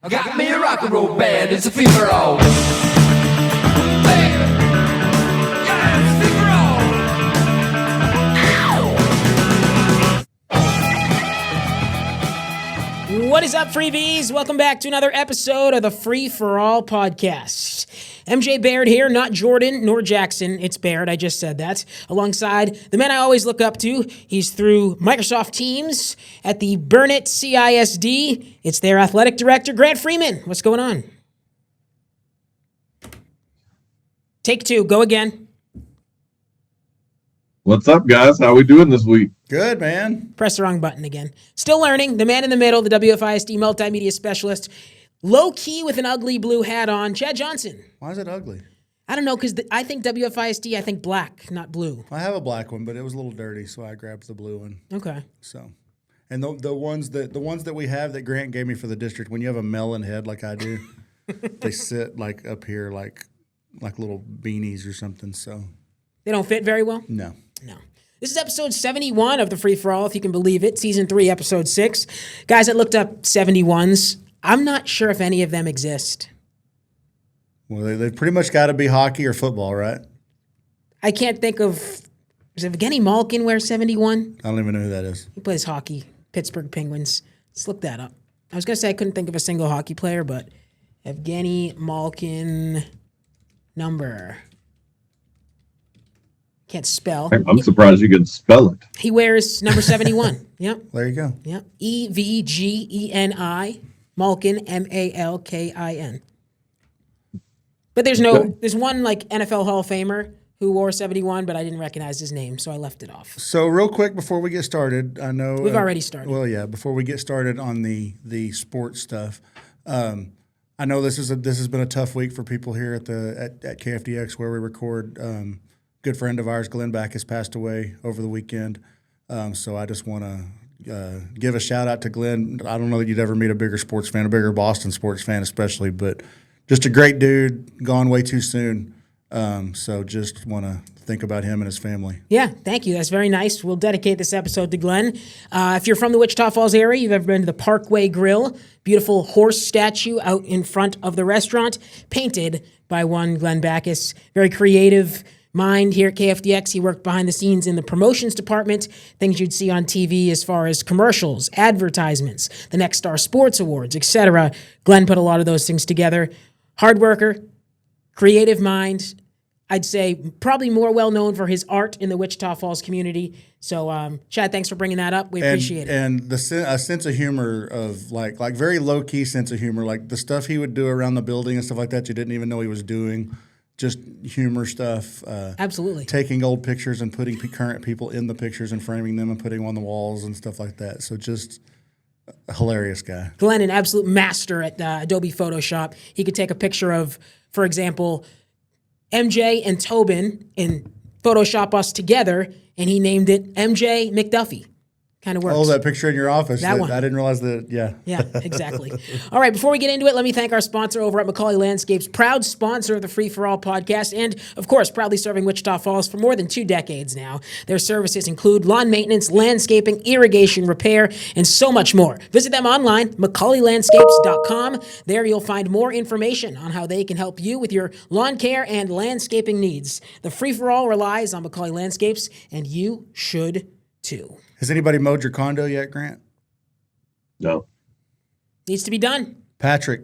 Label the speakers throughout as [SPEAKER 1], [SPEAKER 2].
[SPEAKER 1] I got me a rock and roll band, it's a free-for-all. Hey! Yeah, it's free-for-all!
[SPEAKER 2] What is up, Freebies? Welcome back to another episode of the Free-for-All podcast. MJ Baird here, not Jordan nor Jackson. It's Baird, I just said that. Alongside the man I always look up to. He's through Microsoft Teams at the Burnett CISD. It's their athletic director, Grant Freeman. What's going on? Take two, go again.
[SPEAKER 3] What's up, guys? How we doing this week?
[SPEAKER 4] Good, man.
[SPEAKER 2] Press the wrong button again. Still learning. The man in the middle, the WFISD multimedia specialist. Low key with an ugly blue hat on, Chad Johnson.
[SPEAKER 4] Why is it ugly?
[SPEAKER 2] I don't know, because I think WFISD, I think black, not blue.
[SPEAKER 4] I have a black one, but it was a little dirty, so I grabbed the blue one.
[SPEAKER 2] Okay.
[SPEAKER 4] So, and the ones that we have that Grant gave me for the district, when you have a melon head like I do, they sit like up here like little beanies or something. So
[SPEAKER 2] They don't fit very well?
[SPEAKER 4] No.
[SPEAKER 2] This is episode 71 of the Free For All, if you can believe it. Season 3, episode 6. Guys, I looked up 71s. I'm not sure if any of them exist.
[SPEAKER 4] Well, they've pretty much got to be hockey or football, right?
[SPEAKER 2] I can't think of... Does Evgeny Malkin wear 71?
[SPEAKER 4] I don't even know who that is.
[SPEAKER 2] He plays hockey. Pittsburgh Penguins. Let's look that up. I was going to say I couldn't think of a single hockey player, but Evgeny Malkin number. Can't spell.
[SPEAKER 3] I'm surprised you could spell it.
[SPEAKER 2] He wears number 71. Yep.
[SPEAKER 4] There you go.
[SPEAKER 2] Yep. Evgeni. Malkin, Malkin. But there's one like NFL Hall of Famer who wore 71, but I didn't recognize his name, so I left it off.
[SPEAKER 4] So real quick before we get started, I know
[SPEAKER 2] We've already started.
[SPEAKER 4] Well, yeah, before we get started on the sports stuff, I know this has been a tough week for people here at KFDX where we record. Good friend of ours, Glenn Back, has passed away over the weekend. So I just want to give a shout out to Glenn. I don't know that you'd ever meet a bigger sports fan, a bigger Boston sports fan especially, but just a great dude, gone way too soon. So just want to think about him and his family.
[SPEAKER 2] Yeah, thank you. That's very nice. We'll dedicate this episode to Glenn. If you're from the Wichita Falls area, you've ever been to the Parkway Grill, beautiful horse statue out in front of the restaurant, painted by one Glenn Backus. Very creative mind here at KFDX. He worked behind the scenes in the promotions department, things you'd see on TV as far as commercials, advertisements, the Next Star Sports Awards, etc. Glenn put a lot of those things together. Hard worker, creative mind. I'd say probably more well-known for his art in the Wichita Falls community. So, Chad, thanks for bringing that up. We appreciate it.
[SPEAKER 4] And a sense of humor of like very low-key sense of humor, like the stuff he would do around the building and stuff like that you didn't even know he was doing. Just humor stuff.
[SPEAKER 2] Absolutely.
[SPEAKER 4] Taking old pictures and putting current people in the pictures and framing them and putting them on the walls and stuff like that. So just a hilarious guy.
[SPEAKER 2] Glenn, an absolute master at Adobe Photoshop. He could take a picture of, for example, MJ and Tobin and Photoshop us together, and he named it MJ McDuffie. Kind of works.
[SPEAKER 4] Oh, that picture in your office.
[SPEAKER 2] That one.
[SPEAKER 4] I didn't realize that. Yeah.
[SPEAKER 2] Yeah, exactly. All right, before we get into it, let me thank our sponsor over at McCauley Landscapes, proud sponsor of the Free For All podcast, and, of course, proudly serving Wichita Falls for more than 2 decades now. Their services include lawn maintenance, landscaping, irrigation, repair, and so much more. Visit them online, McCauleyLandscapes.com. There you'll find more information on how they can help you with your lawn care and landscaping needs. The Free For All relies on McCauley Landscapes, and you should too.
[SPEAKER 4] Has anybody mowed your condo yet, Grant?
[SPEAKER 3] No.
[SPEAKER 2] Needs to be done.
[SPEAKER 4] Patrick,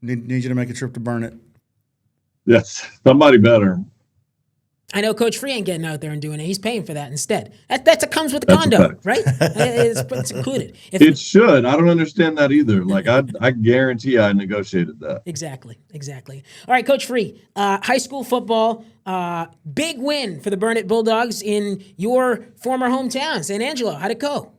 [SPEAKER 4] need you to make a trip to Burnett.
[SPEAKER 3] Yes, somebody better.
[SPEAKER 2] I know Coach Free ain't getting out there and doing it. He's paying for that instead. That comes with the condo, right? It's included.
[SPEAKER 3] It should. I don't understand that either. Like, I guarantee I negotiated that.
[SPEAKER 2] Exactly. All right, Coach Free, high school football, big win for the Burnett Bulldogs in your former hometown, San Angelo. How'd it go?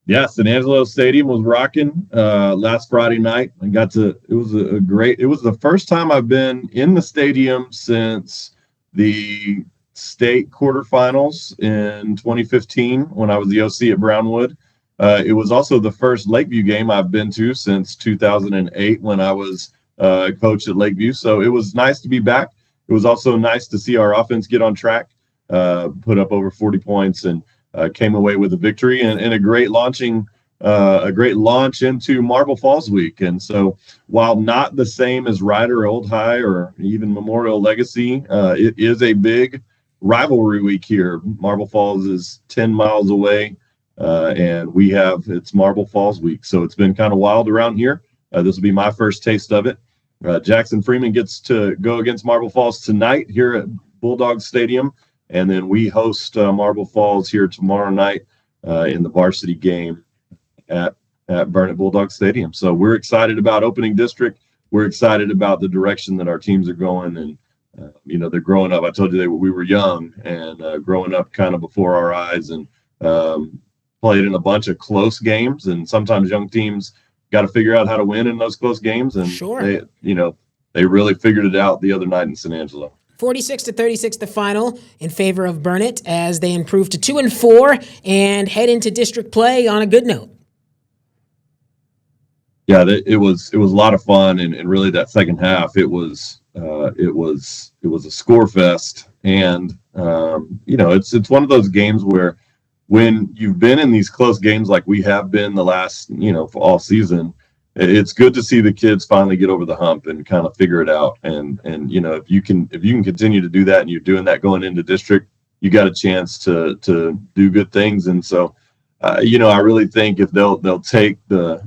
[SPEAKER 3] Yeah, San Angelo Stadium was rocking last Friday night. It was the first time I've been in the stadium since the state quarterfinals in 2015 when I was the OC at Brownwood. It was also the first Lakeview game I've been to since 2008 when I was coach at Lakeview. So it was nice to be back. It was also nice to see our offense get on track, put up over 40 points and came away with a victory and a great launching a great launch into Marble Falls Week. And so, while not the same as Ryder, Old High, or even Memorial Legacy, it is a big rivalry week here. Marble Falls is 10 miles away, and it's Marble Falls Week. So it's been kind of wild around here. This will be my first taste of it. Jackson Freeman gets to go against Marble Falls tonight here at Bulldog Stadium, and then we host Marble Falls here tomorrow night in the varsity game at Baird Bulldog Stadium. So we're excited about opening district. We're excited about the direction that our teams are going, and they're growing up. I told you we were young and growing up kind of before our eyes, and played in a bunch of close games. And sometimes young teams got to figure out how to win in those close games. And
[SPEAKER 2] sure,
[SPEAKER 3] they really figured it out the other night in San Angelo.
[SPEAKER 2] 46-36 the final in favor of Burnett as they improve to 2-4 and head into district play on a good note.
[SPEAKER 3] Yeah, it was a lot of fun, and really that second half it was a score fest, and it's one of those games where when you've been in these close games like we have been the last for all season, it's good to see the kids finally get over the hump and kind of figure it out. And if you can continue to do that, and you're doing that going into district, you got a chance to do good things. And so, I really think if they'll take the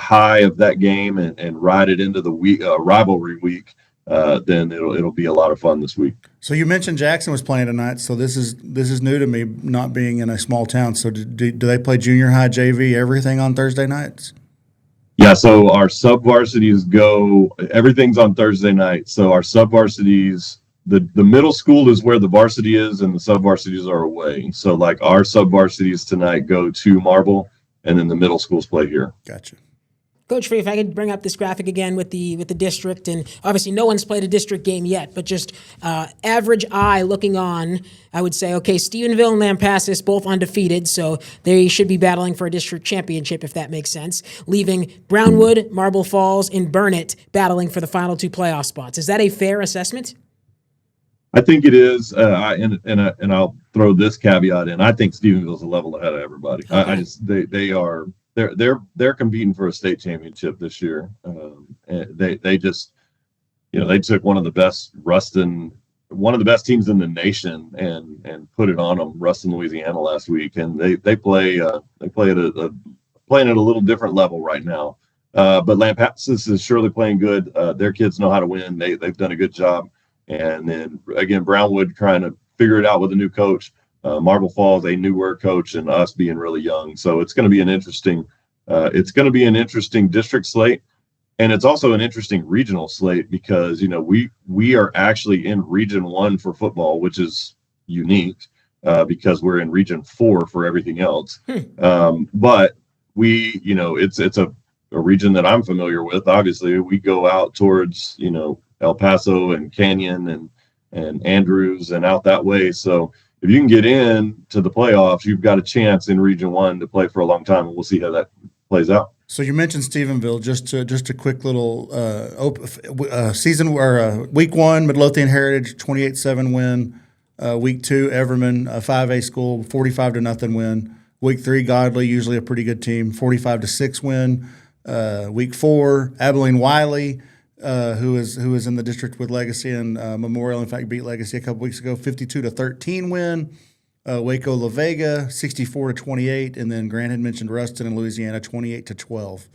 [SPEAKER 3] high of that game and ride it into the week, rivalry week, then it'll be a lot of fun this week.
[SPEAKER 4] So you mentioned Jackson was playing tonight. So this is new to me, not being in a small town. So do they play junior high, JV, everything on Thursday nights?
[SPEAKER 3] Yeah, so our sub-varsities everything's on Thursday night. So our sub-varsities, the middle school is where the varsity is, and the sub-varsities are away. So like our sub-varsities tonight go to Marble, and then the middle schools play here.
[SPEAKER 4] Gotcha.
[SPEAKER 2] Coach Free, if I could bring up this graphic again with the district, and obviously no one's played a district game yet, but just average eye looking on, I would say, okay, Stephenville and Lampasas both undefeated, so they should be battling for a district championship, if that makes sense, leaving Brownwood, Marble Falls, and Burnett battling for the final two playoff spots. Is that a fair assessment?
[SPEAKER 3] I think it is, and I'll throw this caveat in. I think Stephenville's a level ahead of everybody. Okay. They're competing for a state championship this year. They just, they took one of the best teams in the nation and put it on them, Ruston, Louisiana last week, and they play playing at a little different level right now. But Lampasas is surely playing good. Their kids know how to win. They've done a good job. And then again, Brownwood trying to figure it out with a new coach. Marble Falls, a newer coach, and us being really young. So it's going to be an interesting district slate, and it's also an interesting regional slate because we are actually in Region 1 for football, which is unique because we're in Region 4 for everything else. But it's a region that I'm familiar with. Obviously, we go out towards El Paso and Canyon and Andrews and out that way. So if you can get in to the playoffs, you've got a chance in Region 1 to play for a long time, and we'll see how that plays out.
[SPEAKER 4] So you mentioned Stephenville. Just a quick little season or week 1, Midlothian Heritage 28-7 win. Week 2, Everman, a 5A school, 45-0 win. Week 3, Godly, usually a pretty good team, 45-6 win. Week 4, Abilene Wiley, who is in the district with Legacy and Memorial. In fact, beat Legacy a couple weeks ago, 52-13 win. Waco La Vega, 64-28, and then Grant had mentioned Ruston in Louisiana, 28-12.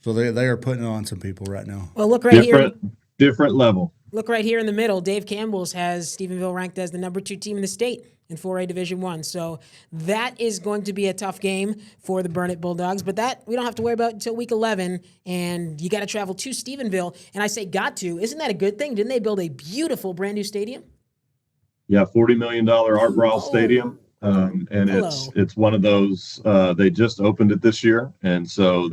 [SPEAKER 4] So they are putting on some people right now.
[SPEAKER 2] Well, look right here.
[SPEAKER 3] Different level.
[SPEAKER 2] Look right here in the middle. Dave Campbell's has Stephenville ranked as the number 2 team in the state in 4A Division I. So that is going to be a tough game for the Burnett Bulldogs, but that we don't have to worry about until week 11, and you got to travel to Stephenville. And I say got to. Isn't that a good thing? Didn't they build a beautiful brand new stadium?
[SPEAKER 3] Yeah, $40 million Art Brawl Stadium. And it's one of those, they just opened it this year. And so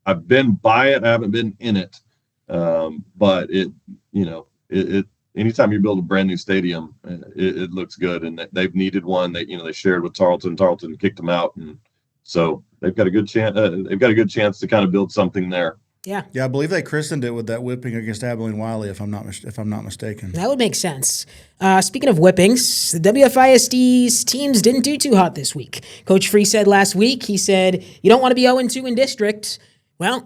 [SPEAKER 3] I've been by it. I haven't been in it. But anytime you build a brand new stadium, it looks good, and they've needed one. They shared with Tarleton kicked them out. And so they've got a good chance. They've got a good chance to kind of build something there.
[SPEAKER 2] Yeah.
[SPEAKER 4] Yeah, I believe they christened it with that whipping against Abilene Wiley, if I'm not mistaken.
[SPEAKER 2] That would make sense. Speaking of whippings, the WFISD's teams didn't do too hot this week. Coach Free said last week, he said, you don't want to be 0-2 in district. Well,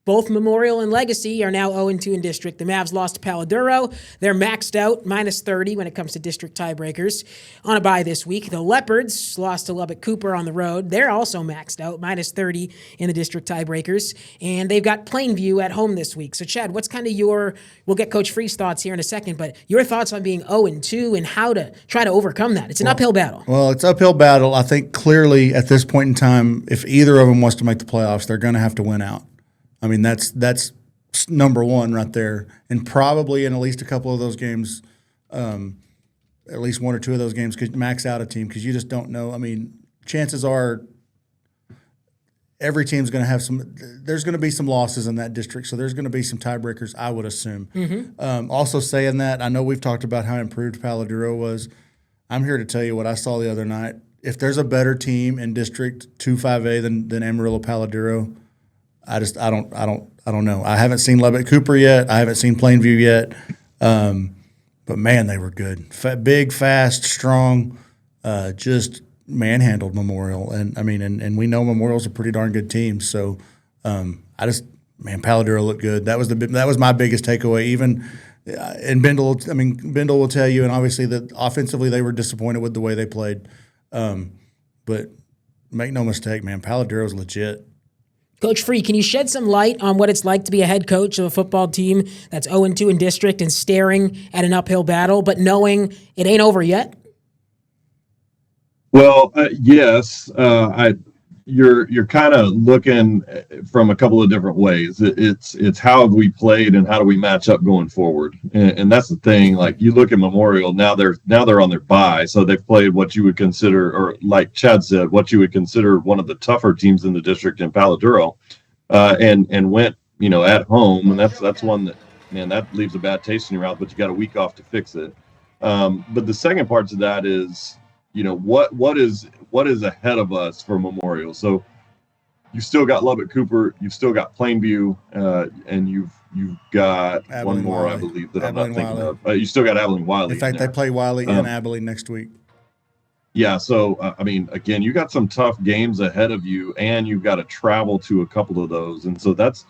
[SPEAKER 2] both Memorial and Legacy are now 0-2 in district. The Mavs lost to Paladuro. They're maxed out, minus 30 when it comes to district tiebreakers on a bye this week. The Leopards lost to Lubbock Cooper on the road. They're also maxed out, minus 30 in the district tiebreakers. And they've got Plainview at home this week. So, Chad, what's kind of we'll get Coach Free's thoughts here in a second, but your thoughts on being 0-2 and how to try to overcome that? It's an uphill battle.
[SPEAKER 4] Well, it's uphill battle. I think clearly at this point in time, if either of them wants to make the playoffs, they're going to have to win out. I mean, that's number one right there. And probably in at least a couple of those games, at least one or two of those games could max out a team because you just don't know. I mean, chances are every team's going to have there's going to be some losses in that district, so there's going to be some tiebreakers, I would assume. Also saying that, I know we've talked about how improved Paladuro was. I'm here to tell you what I saw the other night. If there's a better team in District 2-5A than Amarillo Paladuro, I don't know. I haven't seen Lubbock Cooper yet. I haven't seen Plainview yet. But man, they were good. Big, fast, strong. Just manhandled Memorial, and we know Memorial's a pretty darn good team. So Paladuro looked good. That was my biggest takeaway. Even and Bendel will tell you, and obviously that offensively they were disappointed with the way they played. But make no mistake, man, Paladuro's legit.
[SPEAKER 2] Coach Free, can you shed some light on what it's like to be a head coach of a football team that's 0-2 in district and staring at an uphill battle, but knowing it ain't over yet?
[SPEAKER 3] Well, yes. You're kind of looking from a couple of different ways. It's how have we played and how do we match up going forward, and that's the thing. Like you look at Memorial now, they're on their bye, so they've played what you would consider, or like Chad said, what you would consider one of the tougher teams in the district in Paladuro, and went at home, and that's one that, man, that leaves a bad taste in your mouth. But you got a week off to fix it. But the second part to that is, what is ahead of us for Memorial. So you've still got Lubbock Cooper, you've still got Plainview, and you've got
[SPEAKER 4] Abilene
[SPEAKER 3] one more,
[SPEAKER 4] Wiley.
[SPEAKER 3] I believe, that
[SPEAKER 4] Abilene
[SPEAKER 3] I'm not thinking
[SPEAKER 4] Wiley.
[SPEAKER 3] of. You still got Abilene Wiley.
[SPEAKER 4] In fact, they play Wiley and Abilene next week.
[SPEAKER 3] Yeah, so again, you got some tough games ahead of you, and you've got to travel to a couple of those, and so that's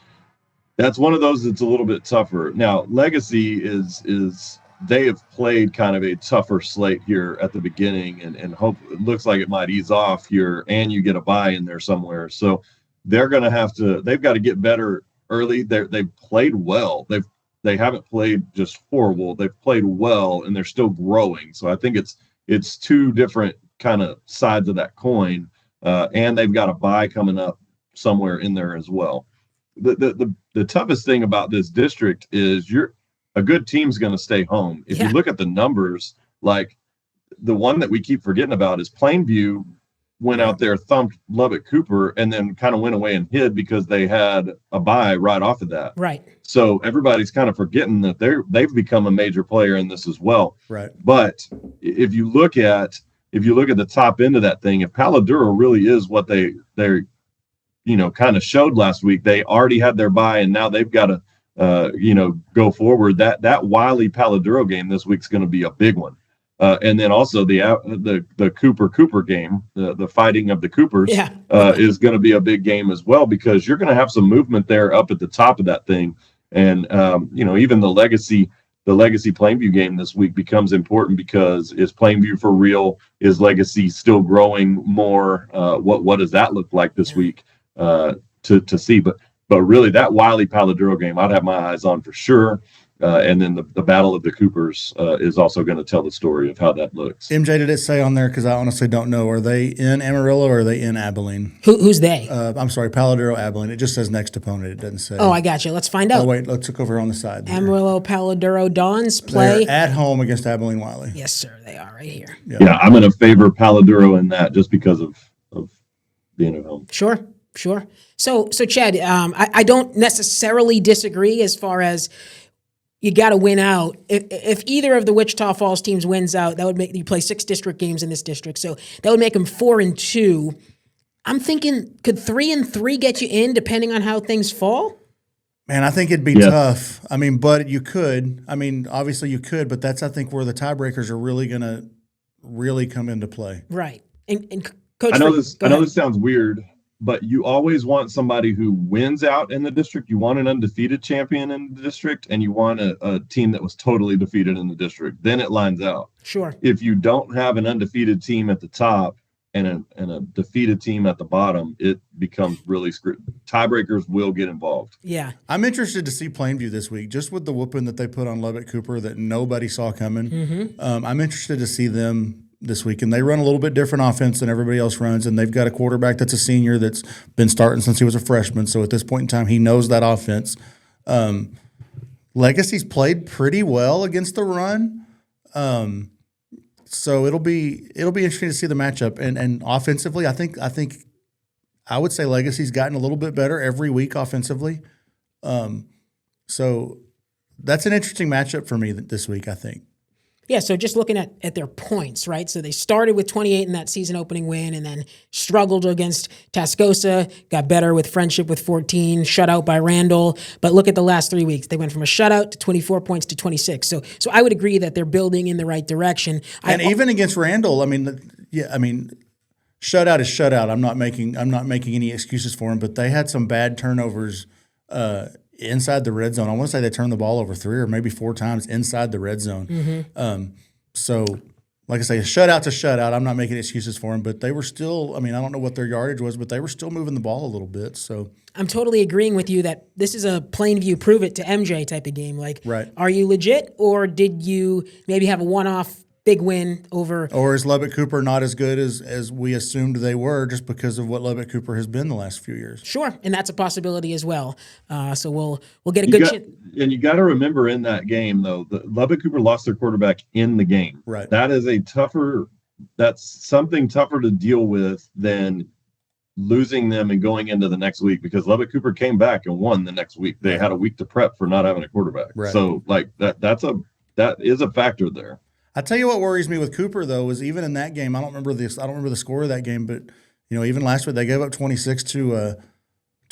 [SPEAKER 3] one of those that's a little bit tougher. Now, Legacy is they have played kind of a tougher slate here at the beginning, and hope it looks like it might ease off here, and you get a bye in there somewhere. So they've got to get better early. They've played well. They haven't played just horrible. They've played well, and they're still growing. So I think it's two different kind of sides of that coin, and they've got a bye coming up somewhere in there as well. The toughest thing about this district is a good team's going to stay home. If you look at the numbers, like the one that we keep forgetting about is Plainview went out there, thumped Lubbock Cooper, and then kind of went away and hid because they had a bye right off of that.
[SPEAKER 2] Right.
[SPEAKER 3] So everybody's kind of forgetting that they've become a major player in this as well.
[SPEAKER 4] Right.
[SPEAKER 3] But if you look at the top end of that thing, if Paladuro really is what they're kind of showed last week, they already had their bye, and now they've got to go forward. That Wiley Paladuro game this week's going to be a big one, and then also the Cooper game, the fighting of the Coopers, is going to be a big game as well, because you're going to have some movement there up at the top of that thing, and even the Legacy Plainview game this week becomes important, because is Plainview for real? Is Legacy still growing more? What does that look like this week to see? But really, that Wiley Paladuro game, I'd have my eyes on for sure. And then the Battle of the Coopers is also going to tell the story of how that looks.
[SPEAKER 4] MJ, did it say on there? Because I honestly don't know. Are they in Amarillo or are they in Abilene?
[SPEAKER 2] Who's they?
[SPEAKER 4] I'm sorry, Paladuro, Abilene. It just says next opponent. It doesn't say.
[SPEAKER 2] Oh, I got you. Let's find out.
[SPEAKER 4] Oh, wait. Let's look over on the side. There.
[SPEAKER 2] Amarillo Paladuro Dons play.
[SPEAKER 4] They're at home agast Abilene Wiley.
[SPEAKER 2] Yes, sir. They are right here.
[SPEAKER 3] Yeah, I'm going to favor Paladuro in that just because of being at home.
[SPEAKER 2] Sure. So Chad, I don't necessarily disagree as far as you got to win out. If either of the Wichita Falls teams wins out, that would make you play 6 district games in this district. So that would make them 4-2. I'm thinking, could 3-3 get you in depending on how things fall?
[SPEAKER 4] Man, I think it'd be tough. I mean, but you could. I mean, obviously you could, but that's, I think, where the tiebreakers are really going to really come into play.
[SPEAKER 2] Right. And Coach,
[SPEAKER 3] I know
[SPEAKER 2] go ahead.
[SPEAKER 3] this sounds weird, but you always want somebody who wins out in the district. You want an undefeated champion in the district, and you want a team that was totally defeated in the district. Then it lines out.
[SPEAKER 2] Sure.
[SPEAKER 3] If you don't have an undefeated team at the top and a defeated team at the bottom, it becomes really screwed. Tiebreakers will get involved.
[SPEAKER 2] Yeah.
[SPEAKER 4] I'm interested to see Plainview this week, just with the whooping that they put on Lubbock Cooper that nobody saw coming.
[SPEAKER 2] Mm-hmm.
[SPEAKER 4] I'm interested to see them this week, and they run a little bit different offense than everybody else runs, and they've got a quarterback that's a senior that's been starting since he was a freshman. So at this point in time, he knows that offense. Legacy's played pretty well against the run. So it'll be interesting to see the matchup. And offensively, I think I would say Legacy's gotten a little bit better every week offensively. So that's an interesting matchup for me this week, I think.
[SPEAKER 2] Yeah, so just looking at their points, right? So they started with 28 in that season opening win and then struggled against Tascosa, got better with Friendship with 14, shut out by Randall. But look at the last 3 weeks. They went from a shutout to 24 points to 26. So I would agree that they're building in the right direction.
[SPEAKER 4] And even against Randall, I mean, shutout is shutout. I'm not making any excuses for them, but they had some bad turnovers inside the red zone. I want to say they turned the ball over 3 or maybe 4 times inside the red zone.
[SPEAKER 2] Mm-hmm.
[SPEAKER 4] So, like I say, a shutout's a shutout. I'm not making excuses for them, but they were still, I mean, I don't know what their yardage was, but they were still moving the ball a little bit. So
[SPEAKER 2] I'm totally agreeing with you that this is a Plainview prove it to MJ type of game. Like,
[SPEAKER 4] right.
[SPEAKER 2] Are you legit, or did you maybe have a one-off big win over? Or
[SPEAKER 4] is Lubbock Cooper not as good as we assumed they were just because of what Lubbock Cooper has been the last few years?
[SPEAKER 2] Sure, and that's a possibility as well. So we'll get a good chance.
[SPEAKER 3] And you got to remember in that game, though, Lubbock Cooper lost their quarterback in the game.
[SPEAKER 4] Right.
[SPEAKER 3] That's something tougher to deal with than losing them and going into the next week, because Lubbock Cooper came back and won the next week. They had a week to prep for not having a quarterback.
[SPEAKER 4] Right.
[SPEAKER 3] So like that is a factor there.
[SPEAKER 4] I tell you what worries me with Cooper, though, is even in that game, I don't remember the score of that game, but even last week they gave up 26 to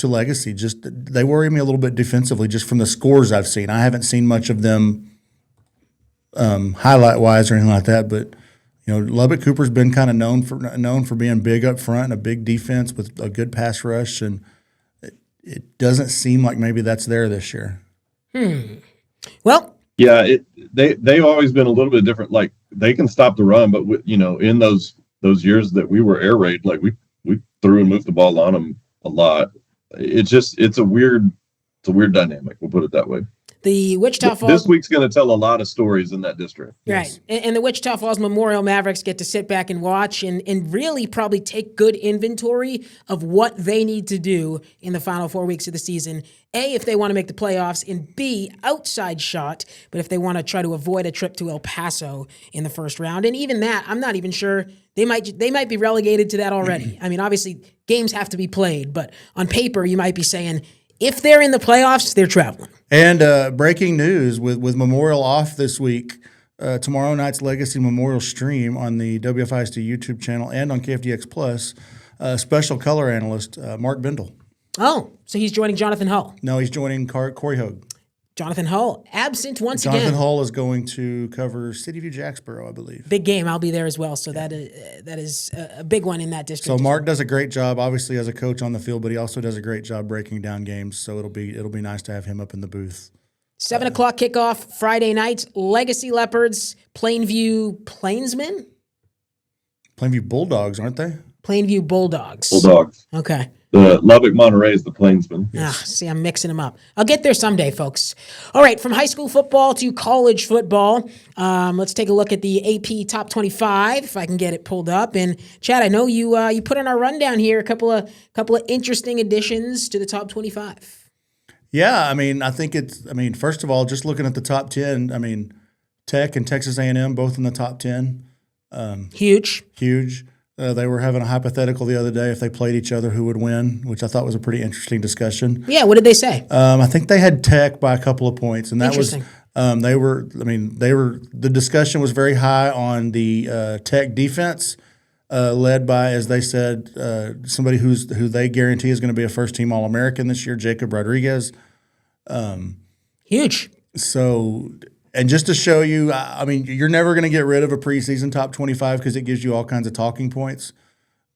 [SPEAKER 4] Legacy. Just they worry me a little bit defensively, just from the scores I've seen. I haven't seen much of them highlight wise or anything like that, but Lubbock Cooper's been kind of known for being big up front and a big defense with a good pass rush, and it doesn't seem like maybe that's there this year.
[SPEAKER 2] Well.
[SPEAKER 3] Yeah, they've always been a little bit different. Like they can stop the run, but in those years that we were air raid, like we threw and moved the ball on them a lot. It's a weird dynamic. We'll put it that way.
[SPEAKER 2] The Wichita Falls.
[SPEAKER 3] This week's going to tell a lot of stories in that district.
[SPEAKER 2] Right. Yes. And the Wichita Falls Memorial Mavericks get to sit back and watch and really probably take good inventory of what they need to do in the final 4 weeks of the season. A, if they want to make the playoffs, and B, outside shot, but if they want to try to avoid a trip to El Paso in the first round. And even that, I'm not even sure. They might be relegated to that already. I mean, obviously, games have to be played, but on paper, you might be saying, if they're in the playoffs, they're traveling.
[SPEAKER 4] And breaking news, with Memorial off this week, tomorrow night's Legacy Memorial stream on the WFISD YouTube channel and on KFDX Plus, special color analyst Mark Bindle.
[SPEAKER 2] Oh, so he's joining Jonathan Hull.
[SPEAKER 4] No, he's joining Corey Hogue.
[SPEAKER 2] Jonathan Hull, absent once again.
[SPEAKER 4] Jonathan Hull is going to cover City View Jacksboro, I believe.
[SPEAKER 2] Big game. I'll be there as well. So that is a big one in that district.
[SPEAKER 4] So Mark does a great job, obviously, as a coach on the field, but he also does a great job breaking down games. So it'll be nice to have him up in the booth.
[SPEAKER 2] 7 o'clock kickoff Friday night. Legacy Leopards, Plainview Plainsmen?
[SPEAKER 4] Plainview Bulldogs, aren't they?
[SPEAKER 2] Plainview Bulldogs.
[SPEAKER 3] Bulldogs.
[SPEAKER 2] Okay.
[SPEAKER 3] The Lubbock Monterey is the Plainsmen.
[SPEAKER 2] Yes. See, I'm mixing them up. I'll get there someday, folks. All right, from high school football to college football, let's take a look at the AP Top 25, if I can get it pulled up. And Chad, I know you put on our rundown here a couple of interesting additions to the Top 25.
[SPEAKER 4] Yeah, I think first of all, just looking at the top 10, Tech and Texas A&M both in the top 10.
[SPEAKER 2] Huge.
[SPEAKER 4] They were having a hypothetical the other day if they played each other, who would win, which I thought was a pretty interesting discussion.
[SPEAKER 2] Yeah, what did they say?
[SPEAKER 4] I think they had Tech by a couple of points, and that was the discussion was very high on the Tech defense, led by, as they said, somebody who they guarantee is going to be a first-team All-American this year, Jacob Rodriguez.
[SPEAKER 2] Huge.
[SPEAKER 4] So, and just to show you, I mean, you're never going to get rid of a preseason top 25 because it gives you all kinds of talking points.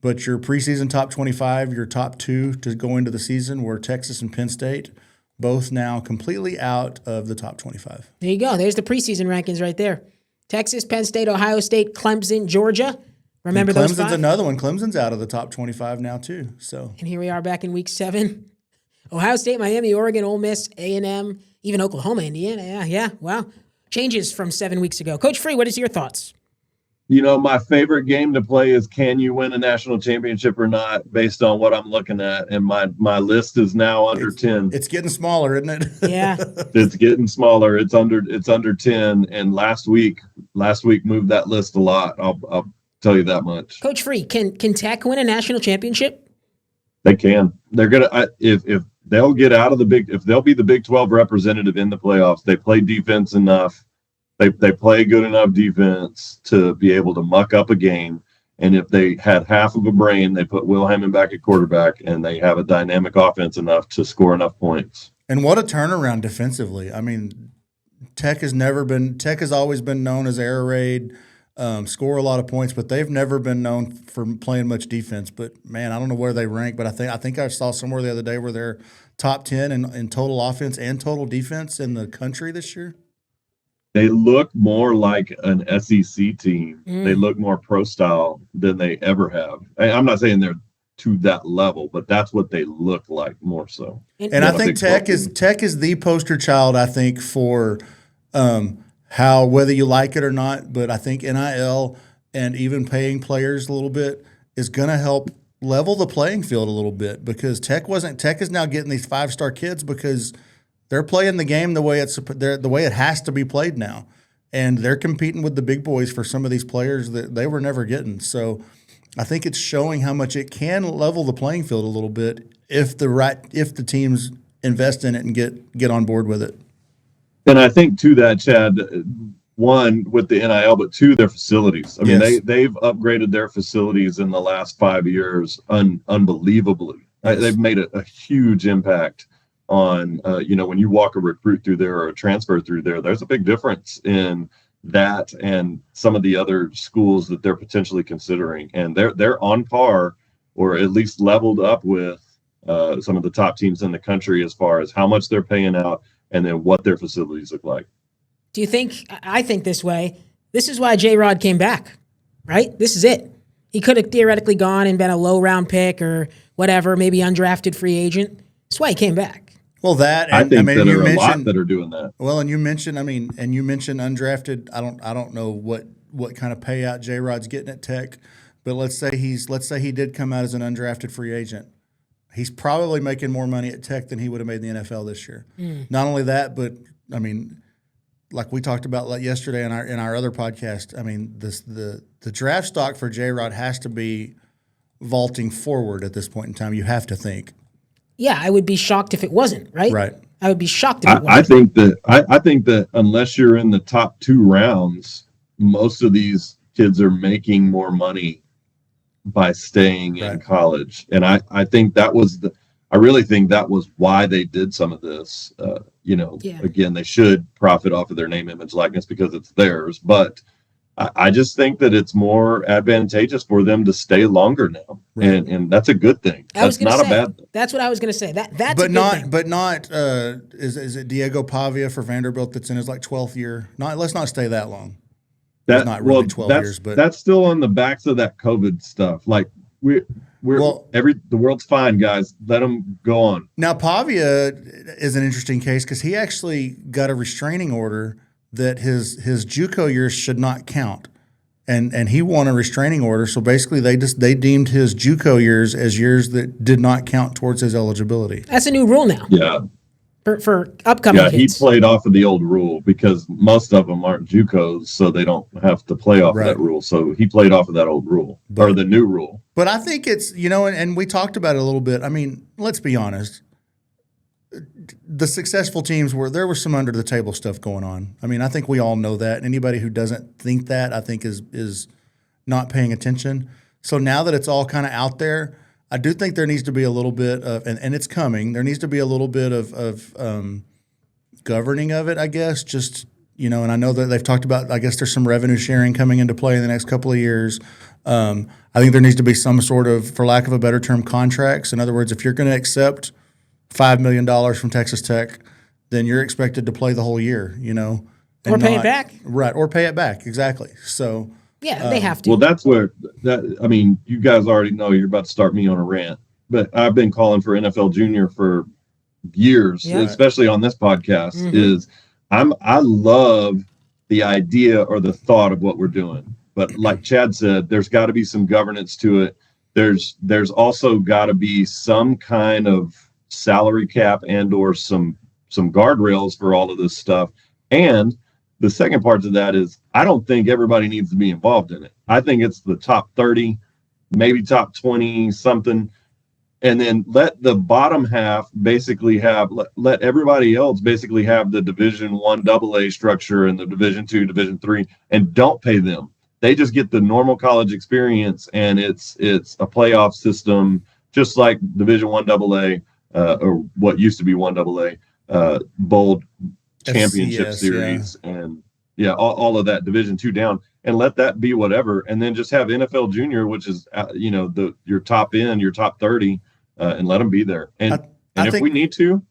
[SPEAKER 4] But your preseason top 25, your top two to go into the season were Texas and Penn State, both now completely out of the top 25.
[SPEAKER 2] There you go. There's the preseason rankings right there. Texas, Penn State, Ohio State, Clemson, Georgia. Remember those five?
[SPEAKER 4] Clemson's another one. Clemson's out of the top 25 now too. So,
[SPEAKER 2] And here we are back in week 7. Ohio State, Miami, Oregon, Ole Miss, A&M, even Oklahoma, Indiana. Yeah. Wow. Changes from 7 weeks ago. Coach Free, what is your thoughts?
[SPEAKER 3] You know, my favorite game to play is can you win a national championship or not based on what I'm looking at. And my list is now under 10.
[SPEAKER 4] it's getting smaller, isn't it?
[SPEAKER 2] Yeah.
[SPEAKER 3] It's getting smaller. It's under 10. And last week moved that list a lot. I'll tell you that much.
[SPEAKER 2] Coach Free, can Tech win a national championship?
[SPEAKER 3] They can. They're gonna if they'll get out of if they'll be the Big 12 representative in the playoffs. They play defense enough. They play good enough defense to be able to muck up a game. And if they had half of a brain, they put Will Hammond back at quarterback, and they have a dynamic offense enough to score enough points.
[SPEAKER 4] And what a turnaround defensively. I mean, Tech has always been known as air raid, score a lot of points, but they've never been known for playing much defense. But man, I don't know where they rank, but I think I saw somewhere the other day where they're top 10 in total offense and total defense in the country this year.
[SPEAKER 3] They look more like an SEC team. They look more pro style than they ever have. I'm not saying they're to that level, but that's what they look like more so.
[SPEAKER 4] And I think Tech is the poster child, I think, for how, whether you like it or not, but I think NIL and even paying players a little bit is going to help level the playing field a little bit, because Tech is now getting these 5-star kids because they're playing the game the way it has to be played now, and they're competing with the big boys for some of these players that they were never getting. So I think it's showing how much it can level the playing field a little bit if the teams invest in it and get on board with it.
[SPEAKER 3] And I think to that, Chad, one with the NIL, but two, their facilities. I mean, they've upgraded their facilities in the last 5 years unbelievably. Yes. They've made a huge impact on, when you walk a recruit through there or a transfer through there, there's a big difference in that and some of the other schools that they're potentially considering. And they're on par or at least leveled up with some of the top teams in the country as far as how much they're paying out and then what their facilities look like.
[SPEAKER 2] Do you think, I think this way, this is why J-Rod came back, right? This is it. He could have theoretically gone and been a low round pick or whatever, maybe undrafted free agent. That's why he came back.
[SPEAKER 4] Well,
[SPEAKER 3] I think there are a lot that are doing that.
[SPEAKER 4] Well, and you mentioned undrafted. I don't know what kind of payout J-Rod's getting at Tech, but let's say he did come out as an undrafted free agent. He's probably making more money at Tech than he would have made in the NFL this year. Not only that, but I mean, like we talked about yesterday in our other podcast, I mean, the draft stock for J-Rod has to be vaulting forward at this point in time. You have to think.
[SPEAKER 2] Yeah, I would be shocked if it wasn't, right?
[SPEAKER 4] Right.
[SPEAKER 2] I would be shocked if it wasn't.
[SPEAKER 3] I think that unless you're in the top 2 rounds, most of these kids are making more money by staying in college. And I think I really think that was why they did some of this. Again, they should profit off of their name, image, likeness because it's theirs. But I just think that it's more advantageous for them to stay longer now, and that's a good thing. That's not a bad thing.
[SPEAKER 2] That's what I was going to say. That's
[SPEAKER 4] but
[SPEAKER 2] a good
[SPEAKER 4] not
[SPEAKER 2] thing.
[SPEAKER 4] but not is it Diego Pavia for Vanderbilt that's in his 12th year? Let's not stay that long. It's not really 12 years, but
[SPEAKER 3] that's still on the backs of that COVID stuff. Like the world's fine, guys. Let them go on.
[SPEAKER 4] Now Pavia is an interesting case because he actually got a restraining order that his JUCO years should not count, and he won a restraining order. So basically, they deemed his JUCO years as years that did not count towards his eligibility.
[SPEAKER 2] That's a new rule now.
[SPEAKER 3] Yeah.
[SPEAKER 2] For upcoming kids.
[SPEAKER 3] He played off of the old rule because most of them aren't JUCOs, so they don't have to play off of that rule. So he played off of that old rule or the new rule.
[SPEAKER 4] But I think it's and we talked about it a little bit. I mean, let's be honest. The successful teams there was some under the table stuff going on. I mean, I think we all know that. Anybody who doesn't think that, I think is not paying attention. So now that it's all kind of out there, I do think there needs to be a little bit of, and it's coming. There needs to be a little bit of governing of it, I guess. Just, and I know that they've talked about, I guess there's some revenue sharing coming into play in the next couple of years. I think there needs to be some sort of, for lack of a better term, contracts. In other words, if you're going to accept $5 million from Texas Tech, then you're expected to play the whole year,
[SPEAKER 2] Or pay it back.
[SPEAKER 4] Right, or pay it back, exactly. So
[SPEAKER 2] yeah, they have to.
[SPEAKER 3] Well, that's where you guys already know you're about to start me on a rant, but I've been calling for NFL Junior for years, especially on this podcast. I love the idea or the thought of what we're doing, but like Chad said, there's got to be some governance to it. There's also got to be some kind of salary cap and or some guardrails for all of this stuff. And the second part to that is I don't think everybody needs to be involved in it. I think it's the top 30, maybe top 20 something. And then let the bottom half basically let everybody else basically have the Division I AA structure and the Division II, Division III, and don't pay them. They just get the normal college experience, and it's a playoff system, just like Division I AA, or what used to be I AA, bowl championship
[SPEAKER 4] FCS,
[SPEAKER 3] series, and all of that Division II down, and let that be whatever, and then just have NFL Junior, which is your top end, your top 30. And let them be there. And if we need to,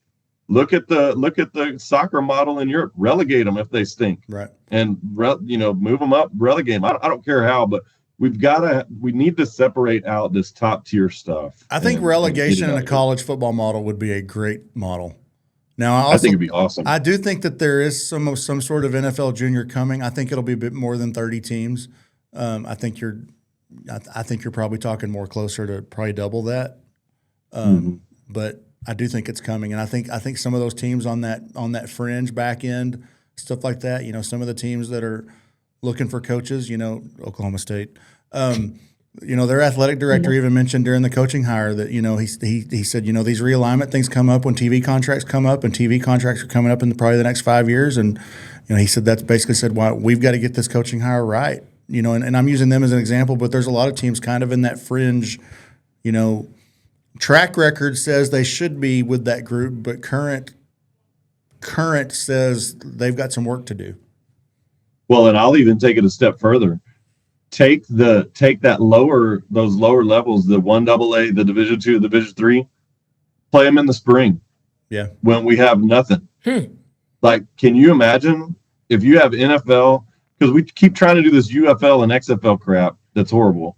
[SPEAKER 3] look at the soccer model in Europe, relegate them if they stink,
[SPEAKER 4] right?
[SPEAKER 3] And move them up, relegate them. I don't care how, but we need to separate out this top tier stuff.
[SPEAKER 4] I think relegation in a college football model would be a great model. Now,
[SPEAKER 3] I think it'd be awesome.
[SPEAKER 4] I do think that there is some sort of NFL Junior coming. I think it'll be a bit more than 30 teams. I think you're probably talking more closer to probably double that. But I do think it's coming, and I think some of those teams on that fringe back end, stuff like that, some of the teams that are looking for coaches, Oklahoma State, their athletic director even mentioned during the coaching hire that, he said, these realignment things come up when TV contracts come up, and TV contracts are coming up in probably the next 5 years. And, he said, that's basically said, why we've got to get this coaching hire right, and I'm using them as an example, but there's a lot of teams kind of in that fringe, track record says they should be with that group, but current says they've got some work to do.
[SPEAKER 3] Well, and I'll even take it a step further. Take those lower levels, the I AA, the Division II, the Division III, play them in the spring.
[SPEAKER 4] Yeah.
[SPEAKER 3] When we have nothing. Like, can you imagine if you have NFL, because we keep trying to do this UFL and XFL crap, that's horrible.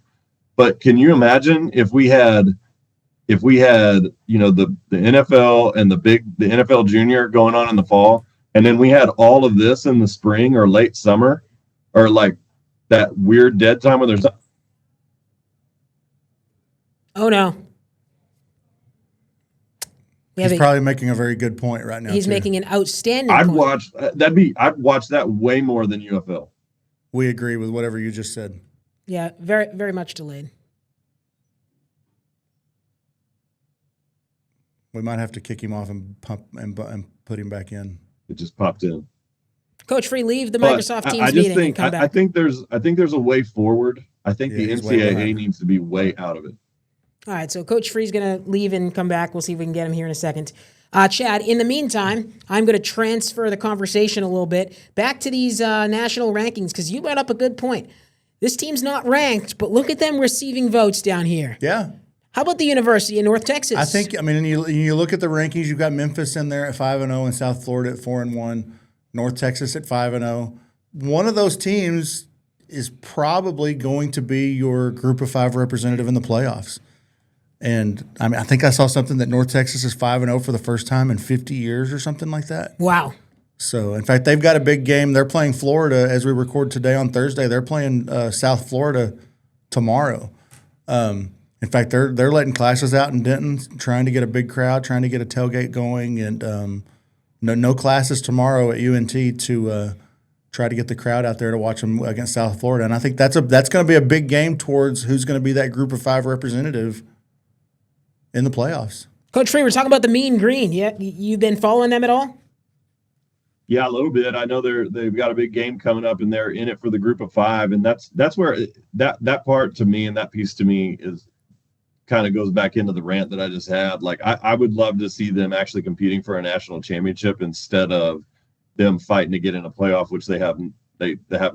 [SPEAKER 3] But can you imagine if we had the NFL and the NFL Junior going on in the fall, and then we had all of this in the spring or late summer, or like that weird dead time where there's
[SPEAKER 2] oh no,
[SPEAKER 4] he's probably making a very good point right now.
[SPEAKER 2] He's making an outstanding
[SPEAKER 3] I'd
[SPEAKER 2] point.
[SPEAKER 3] I'd watch that way more than UFL.
[SPEAKER 4] We agree with whatever you just said.
[SPEAKER 2] Yeah, very, very much delayed.
[SPEAKER 4] We might have to kick him off and put him back in.
[SPEAKER 3] It just popped in.
[SPEAKER 2] Coach Free, leave the Microsoft Teams meeting and come back.
[SPEAKER 3] I think there's a way forward. I think the NCAA needs to be way out of it.
[SPEAKER 2] All right, so Coach Free's going to leave and come back. We'll see if we can get him here in a second. Chad, in the meantime, I'm going to transfer the conversation a little bit back to these national rankings, because you brought up a good point. This team's not ranked, but look at them receiving votes down here.
[SPEAKER 4] Yeah.
[SPEAKER 2] How about the University of North Texas?
[SPEAKER 4] I think, you look at the rankings, you've got Memphis in there at 5-0 and South Florida at 4-1, North Texas at 5-0. One of those teams is probably going to be your group of 5 representative in the playoffs. And I think I saw something that North Texas is 5-0 for the first time in 50 years or something like that.
[SPEAKER 2] Wow.
[SPEAKER 4] So, in fact, they've got a big game. They're playing Florida as we record today on Thursday. They're playing South Florida tomorrow. In fact, they're letting classes out in Denton, trying to get a big crowd, trying to get a tailgate going, and no classes tomorrow at UNT to try to get the crowd out there to watch them against South Florida. And I think that's going to be a big game towards who's going to be that group of 5 representative in the playoffs.
[SPEAKER 2] Coach Free, we're talking about the Mean Green. Yeah, you've been following them at all?
[SPEAKER 3] Yeah, a little bit. I know they've got a big game coming up, and they're in it for the group of 5, and that's where that part to me and that piece to me is kind of goes back into the rant that I just had. Like I would love to see them actually competing for a national championship instead of them fighting to get in a playoff, which they have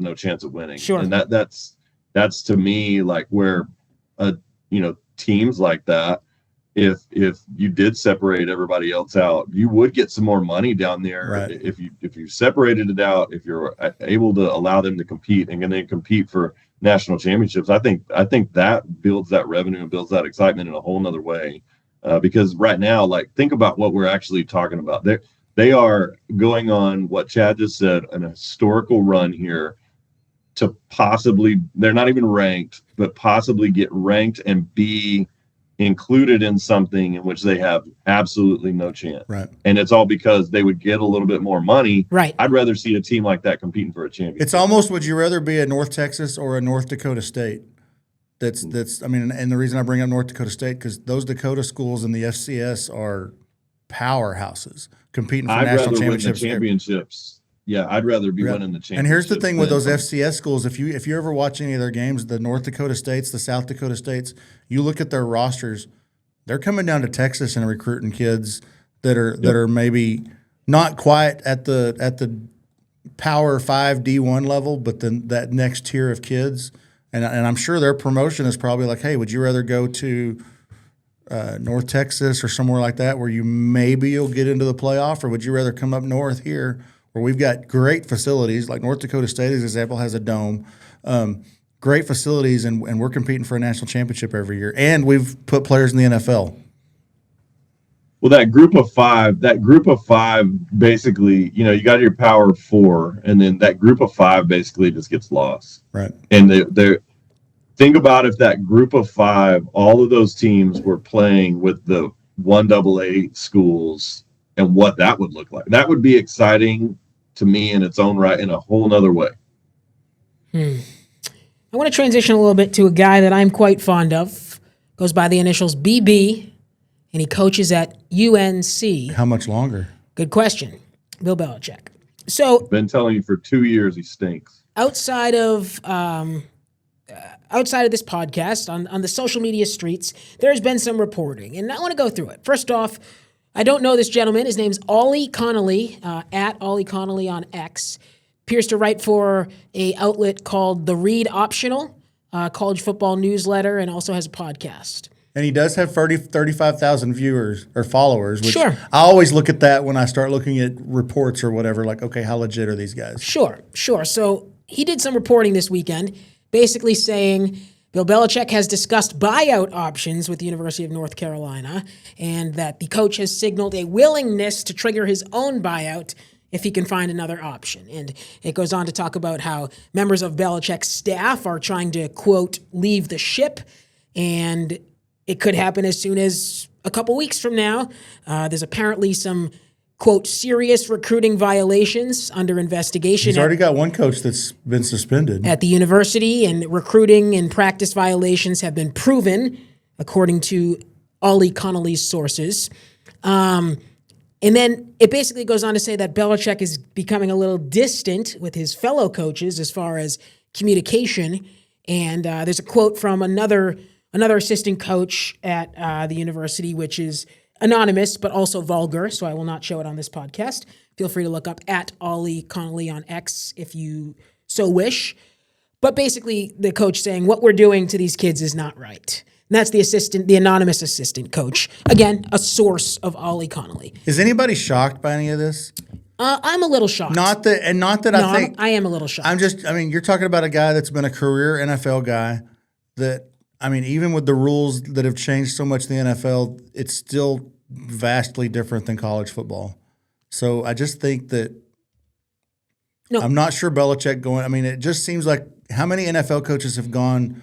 [SPEAKER 3] no chance of winning.
[SPEAKER 2] Sure.
[SPEAKER 3] And that's to me like where teams like that, if you did separate everybody else out, you would get some more money down there.
[SPEAKER 4] Right.
[SPEAKER 3] If you separated it out, if you're able to allow them to compete and then compete for national championships, I think that builds that revenue and builds that excitement in a whole nother way. Because right now, like, think about what we're actually talking about. They are going on what Chad just said, an historical run here to possibly, they're not even ranked, but possibly get ranked and be included in something in which they have absolutely no chance.
[SPEAKER 4] Right.
[SPEAKER 3] And it's all because they would get a little bit more money.
[SPEAKER 2] Right.
[SPEAKER 3] I'd rather see a team like that competing for a championship.
[SPEAKER 4] It's almost, would you rather be a North Texas or a North Dakota State? That's I mean, and the reason I bring up North Dakota State, because those Dakota schools in the FCS are powerhouses competing for national championships.
[SPEAKER 3] Yeah, I'd rather be winning the championship.
[SPEAKER 4] And here's the thing with those FCS schools: if you ever watch any of their games, the North Dakota States, the South Dakota States, you look at their rosters, they're coming down to Texas and recruiting kids that are maybe not quite at the Power 5 D1 level, but then that next tier of kids. And I'm sure their promotion is probably like, hey, would you rather go to North Texas or somewhere like that where you'll get into the playoff, or would you rather come up north here where we've got great facilities, like North Dakota State, as example, has a dome, great facilities, and we're competing for a national championship every year, and we've put players in the NFL.
[SPEAKER 3] Well, that group of five basically, you got your Power 4, and then that group of five basically just gets lost.
[SPEAKER 4] Right.
[SPEAKER 3] And they're think about if that group of five, all of those teams were playing with the 1AA schools and what that would look like. That would be exciting to me in its own right in a whole nother way.
[SPEAKER 2] I want to transition a little bit to a guy that I'm quite fond of. Goes by the initials BB, and he coaches at UNC.
[SPEAKER 4] How much longer?
[SPEAKER 2] Good question. Bill Belichick. So,
[SPEAKER 3] been telling you for 2 years he stinks.
[SPEAKER 2] Outside of this podcast, on the social media streets, there's been some reporting, and I want to go through it. First off, I don't know this gentleman. His name's Ollie Connolly, at Ollie Connolly on X. Appears to write for a outlet called The Read Optional, college football newsletter, and also has a podcast.
[SPEAKER 4] And he does have 35,000 viewers or followers, which
[SPEAKER 2] Sure.
[SPEAKER 4] I always look at that when I start looking at reports or whatever, like, okay, how legit are these guys?
[SPEAKER 2] Sure. So he did some reporting this weekend, basically saying Bill Belichick has discussed buyout options with the University of North Carolina, and that the coach has signaled a willingness to trigger his own buyout if he can find another option. And it goes on to talk about how members of Belichick's staff are trying to, quote, leave the ship, and it could happen as soon as a couple weeks from now. There's apparently some, quote, serious recruiting violations under investigation.
[SPEAKER 4] He's already got one coach that's been suspended
[SPEAKER 2] at the university, and recruiting and practice violations have been proven, according to Ollie Connolly's sources. And then it basically goes on to say that Belichick is becoming a little distant with his fellow coaches as far as communication. And there's a quote from another assistant coach at the university, which is anonymous, but also vulgar, so I will not show it on this podcast. Feel free to look up at Ollie Connolly on X if you so wish. But basically, the coach saying, what we're doing to these kids is not right. And that's the anonymous assistant coach. Again, a source of Ollie Connolly.
[SPEAKER 4] Is anybody shocked by any of this?
[SPEAKER 2] I'm a little shocked.
[SPEAKER 4] Not that I think...
[SPEAKER 2] I am a little shocked.
[SPEAKER 4] You're talking about a guy that's been a career NFL guy that... even with the rules that have changed so much in the NFL, it's still vastly different than college football. So I just think that I'm not sure Belichick going. It just seems like how many NFL coaches have gone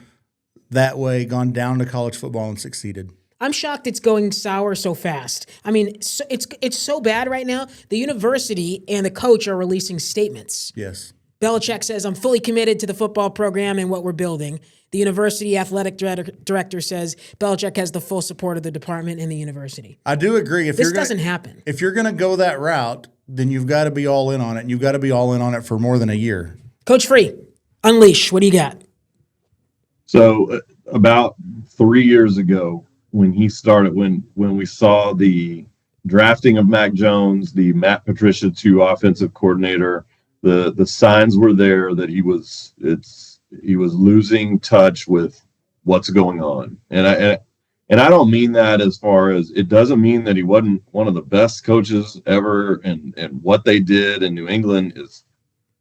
[SPEAKER 4] that way, gone down to college football and succeeded?
[SPEAKER 2] I'm shocked it's going sour so fast. It's so bad right now. The university and the coach are releasing statements.
[SPEAKER 4] Yes.
[SPEAKER 2] Belichick says, I'm fully committed to the football program and what we're building. The university athletic director says Belichick has the full support of the department and the university.
[SPEAKER 4] I do agree.
[SPEAKER 2] This doesn't happen.
[SPEAKER 4] If you're going to go that route, then you've got to be all in on it, and you've got to be all in on it for more than a year.
[SPEAKER 2] Coach Free, unleash. What do you got?
[SPEAKER 3] So about 3 years ago, when he started, when we saw the drafting of Mac Jones, the Matt Patricia 2 offensive coordinator, the signs were there that he was losing touch with what's going on. And I don't mean that as far as, it doesn't mean that he wasn't one of the best coaches ever, and what they did in New England is,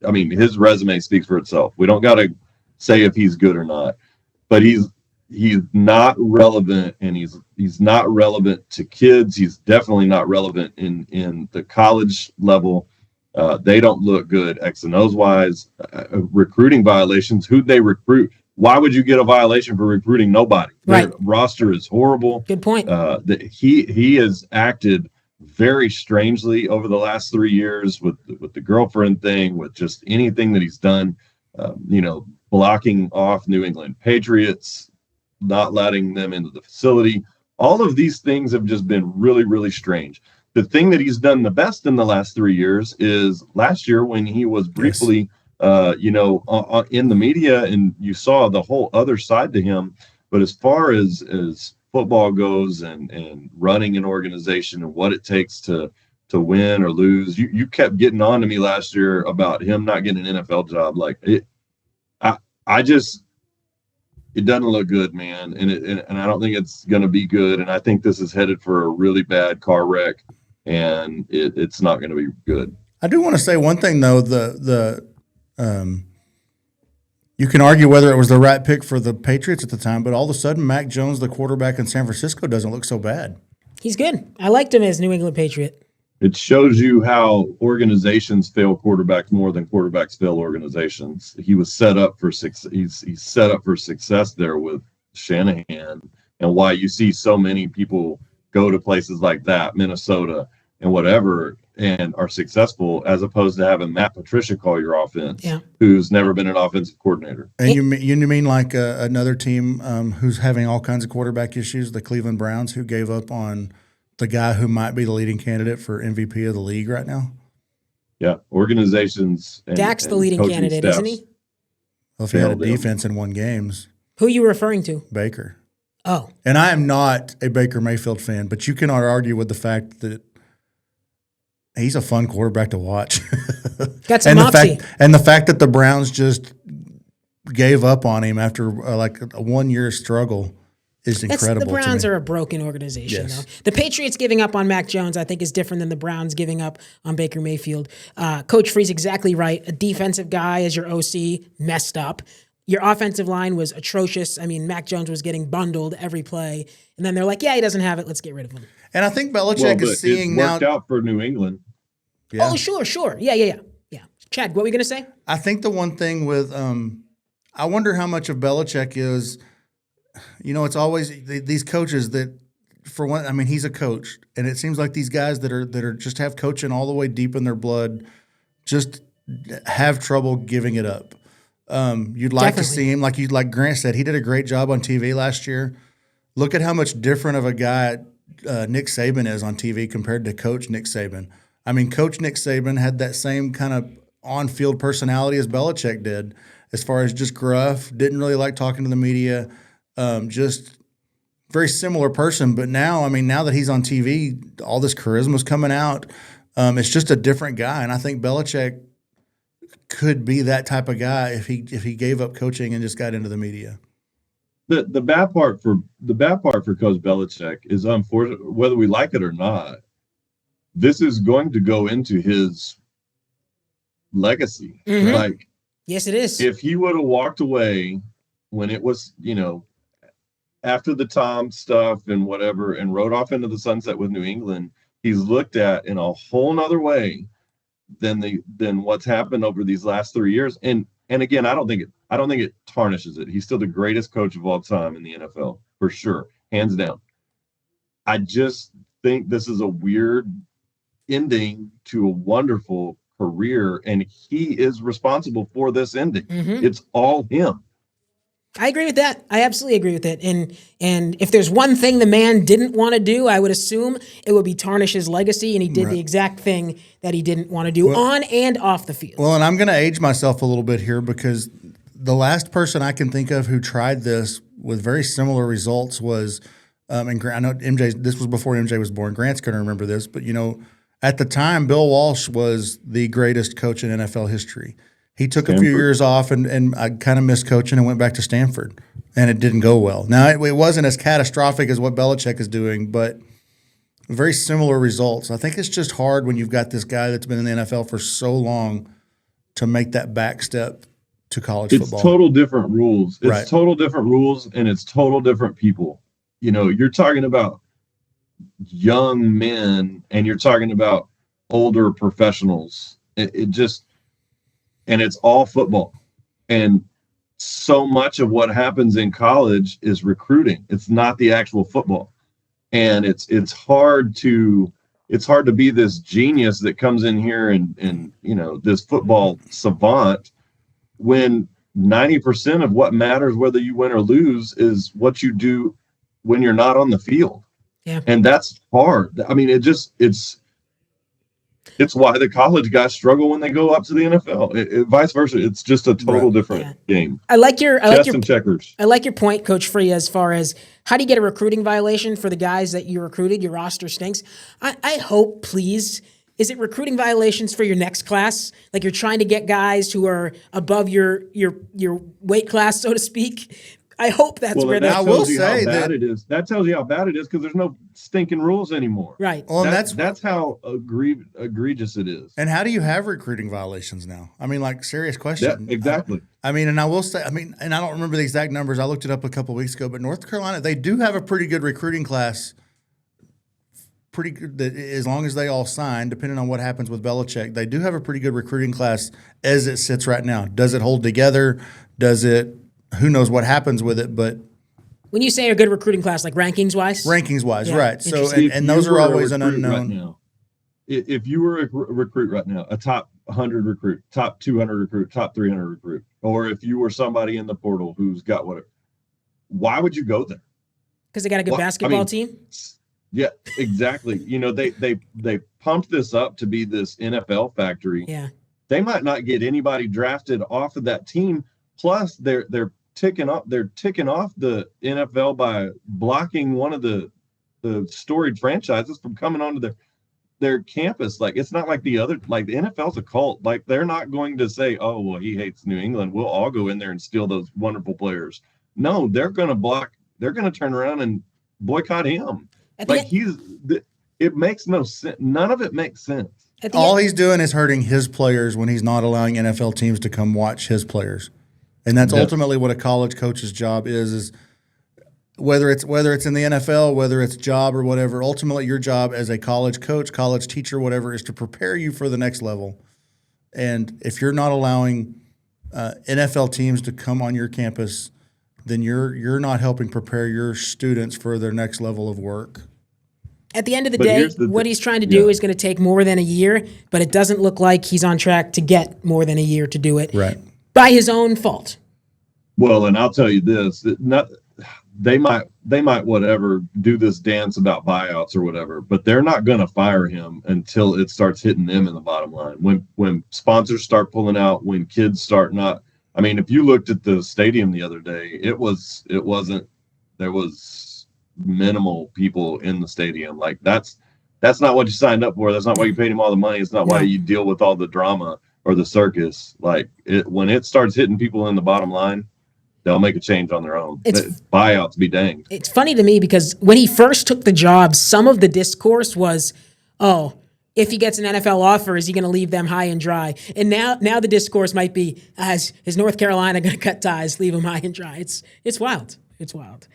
[SPEAKER 3] I mean, his resume speaks for itself. We don't got to say if he's good or not, but he's not relevant, and he's not relevant to kids. He's definitely not relevant in the college level. They don't look good X and O's wise. Recruiting violations. Who'd they recruit? Why would you get a violation for recruiting nobody?
[SPEAKER 2] Right.
[SPEAKER 3] Their roster is horrible.
[SPEAKER 2] Good point.
[SPEAKER 3] He has acted very strangely over the last 3 years with the girlfriend thing, with just anything that he's done. Blocking off New England Patriots, not letting them into the facility. All of these things have just been really, really strange. The thing that he's done the best in the last 3 years is last year when he was briefly, in the media, and you saw the whole other side to him. But as far as football goes and running an organization and what it takes to win or lose, you kept getting on to me last year about him not getting an NFL job. Like it doesn't look good, man. And I don't think it's going to be good. And I think this is headed for a really bad car wreck, and it's not going to be good.
[SPEAKER 4] I do want to say one thing though. You can argue whether it was the right pick for the Patriots at the time, but all of a sudden, Mac Jones, the quarterback in San Francisco, doesn't look so bad.
[SPEAKER 2] He's good. I liked him as New England Patriot.
[SPEAKER 3] It shows you how organizations fail quarterbacks more than quarterbacks fail organizations. He was set up for success. He's set up for success there with Shanahan, and why you see so many people go to places like that, Minnesota and whatever, and are successful, as opposed to having Matt Patricia call your offense, who's never been an offensive coordinator.
[SPEAKER 4] And you mean like another team who's having all kinds of quarterback issues, the Cleveland Browns, who gave up on the guy who might be the leading candidate for MVP of the league right now?
[SPEAKER 3] Yeah, organizations.
[SPEAKER 2] Dak's the leading candidate, isn't he?
[SPEAKER 4] Well, if he had a defense and won games.
[SPEAKER 2] Who are you referring to?
[SPEAKER 4] Baker.
[SPEAKER 2] Oh.
[SPEAKER 4] And I am not a Baker Mayfield fan, but you cannot argue with the fact that he's a fun quarterback to watch.
[SPEAKER 2] Got some moxie.
[SPEAKER 4] The fact that the Browns just gave up on him after like a 1 year struggle is incredible.
[SPEAKER 2] The Browns are a broken organization,
[SPEAKER 4] Yes.
[SPEAKER 2] though. The Patriots giving up on Mac Jones, I think, is different than the Browns giving up on Baker Mayfield. Coach Free's exactly right. A defensive guy as your OC messed up. Your offensive line was atrocious. I mean, Mac Jones was getting bundled every play. And then they're like, yeah, he doesn't have it. Let's get rid of him.
[SPEAKER 4] And I think Belichick is seeing now.
[SPEAKER 3] It worked out for New England.
[SPEAKER 4] Yeah.
[SPEAKER 2] Oh, sure. Yeah. Chad, what were you going to say?
[SPEAKER 4] I think the one thing with, I wonder how much of Belichick is, it's always these coaches that, for one, I mean, he's a coach, and it seems like these guys that are just have coaching all the way deep in their blood, just have trouble giving it up. You'd like to see him, like Grant said, he did a great job on TV last year. Look at how much different of a guy Nick Saban is on TV compared to Coach Nick Saban. I mean, Coach Nick Saban had that same kind of on-field personality as Belichick did, as far as just gruff, didn't really like talking to the media, just very similar person. But now that he's on TV, all this charisma's coming out. It's just a different guy, and I think Belichick could be that type of guy if he gave up coaching and just got into the media.
[SPEAKER 3] The bad part for Coach Belichick is, unfortunate, whether we like it or not, this is going to go into his legacy.
[SPEAKER 2] Mm-hmm.
[SPEAKER 3] Like,
[SPEAKER 2] yes, it is.
[SPEAKER 3] If he would have walked away when it was, after the Tom stuff and whatever, and rode off into the sunset with New England, he's looked at in a whole nother way than what's happened over these last 3 years. And again, I don't think it tarnishes it. He's still the greatest coach of all time in the NFL, for sure, hands down. I just think this is a weird ending to a wonderful career, and he is responsible for this ending. Mm-hmm. It's all him.
[SPEAKER 2] I agree with that. I absolutely agree with it. And if there's one thing the man didn't want to do, I would assume it would be tarnish his legacy, and he did the exact thing that he didn't want to do on and off the field.
[SPEAKER 4] Well, and I'm going to age myself a little bit here, because the last person I can think of who tried this with very similar results was I know MJ. This was before MJ was born. Grant's going to remember this, but at the time, Bill Walsh was the greatest coach in NFL history. He took a few years off, and I kind of missed coaching and went back to Stanford, and it didn't go well. Now, it wasn't as catastrophic as what Belichick is doing, but very similar results. I think it's just hard when you've got this guy that's been in the NFL for so long to make that back step to college football.
[SPEAKER 3] It's total different rules. It's total different rules, and it's total different people. You're talking about young men, and you're talking about older professionals. And it's all football. And so much of what happens in college is recruiting. It's not the actual football. And it's hard to be this genius that comes in here and this football savant when 90% of what matters, whether you win or lose, is what you do when you're not on the field.
[SPEAKER 2] Yeah.
[SPEAKER 3] And that's hard. I mean, it's why the college guys struggle when they go up to the NFL. Vice versa, it's just a total different game.
[SPEAKER 2] I like your
[SPEAKER 3] checkers.
[SPEAKER 2] I like your point, Coach Free, as far as how do you get a recruiting violation for the guys that you recruited? Your roster stinks. I hope, please, is it recruiting violations for your next class? Like you're trying to get guys who are above your weight class, so to speak. I hope that's where
[SPEAKER 3] that tells you how bad it is. That tells you how bad it is because there's no stinking rules anymore.
[SPEAKER 2] Right.
[SPEAKER 4] Well,
[SPEAKER 3] that's how egregious it is.
[SPEAKER 4] And how do you have recruiting violations now? I mean, serious question.
[SPEAKER 3] Yeah, exactly.
[SPEAKER 4] And I will say, and I don't remember the exact numbers. I looked it up a couple of weeks ago, but North Carolina, they do have a pretty good recruiting class. Pretty good, as long as they all sign, depending on what happens with Belichick, they do have a pretty good recruiting class as it sits right now. Does it hold together? Does it? Who knows what happens with it, but
[SPEAKER 2] when you say a good recruiting class, like rankings wise,
[SPEAKER 4] yeah, right? So and those are always an unknown.
[SPEAKER 3] Right now, if you were a recruit right now, a top 100 recruit, top 200 recruit, top 300 recruit, or if you were somebody in the portal who's got whatever, why would you go there?
[SPEAKER 2] Because they got a good basketball team.
[SPEAKER 3] Yeah, exactly. They pumped this up to be this NFL factory.
[SPEAKER 2] Yeah,
[SPEAKER 3] they might not get anybody drafted off of that team. Plus, they're ticking off the NFL by blocking one of the storied franchises from coming onto their campus. Like it's not like the NFL's a cult. Like they're not going to say, oh well, he hates New England, we'll all go in there and steal those wonderful players. No, they're going to turn around and boycott him. It makes no sense. None of it makes sense.
[SPEAKER 4] All he's doing is hurting his players when he's not allowing NFL teams to come watch his players. And that's ultimately what a college coach's job is whether it's in the NFL, whether it's job or whatever, ultimately your job as a college coach, college teacher, whatever, is to prepare you for the next level. And if you're not allowing NFL teams to come on your campus, then you're not helping prepare your students for their next level of work.
[SPEAKER 2] At the end of the day, what he's trying to do is going to take more than a year, but it doesn't look like he's on track to get more than a year to do it.
[SPEAKER 4] Right.
[SPEAKER 2] By his own fault.
[SPEAKER 3] Well, and I'll tell you this: they might whatever do this dance about buyouts or whatever, but they're not going to fire him until it starts hitting them in the bottom line. When sponsors start pulling out, when kids start not. I mean, if you looked at the stadium the other day, there was minimal people in the stadium. Like that's not what you signed up for. That's not why you paid him all the money. It's not why you deal with all the drama or the circus. Like when it starts hitting people in the bottom line, they'll make a change on their own. Buyouts be danged.
[SPEAKER 2] It's funny to me because when he first took the job, some of the discourse was, oh, if he gets an NFL offer, is he going to leave them high and dry? And now the discourse might be, is North Carolina going to cut ties, leave them high and dry? It's wild. It's wild.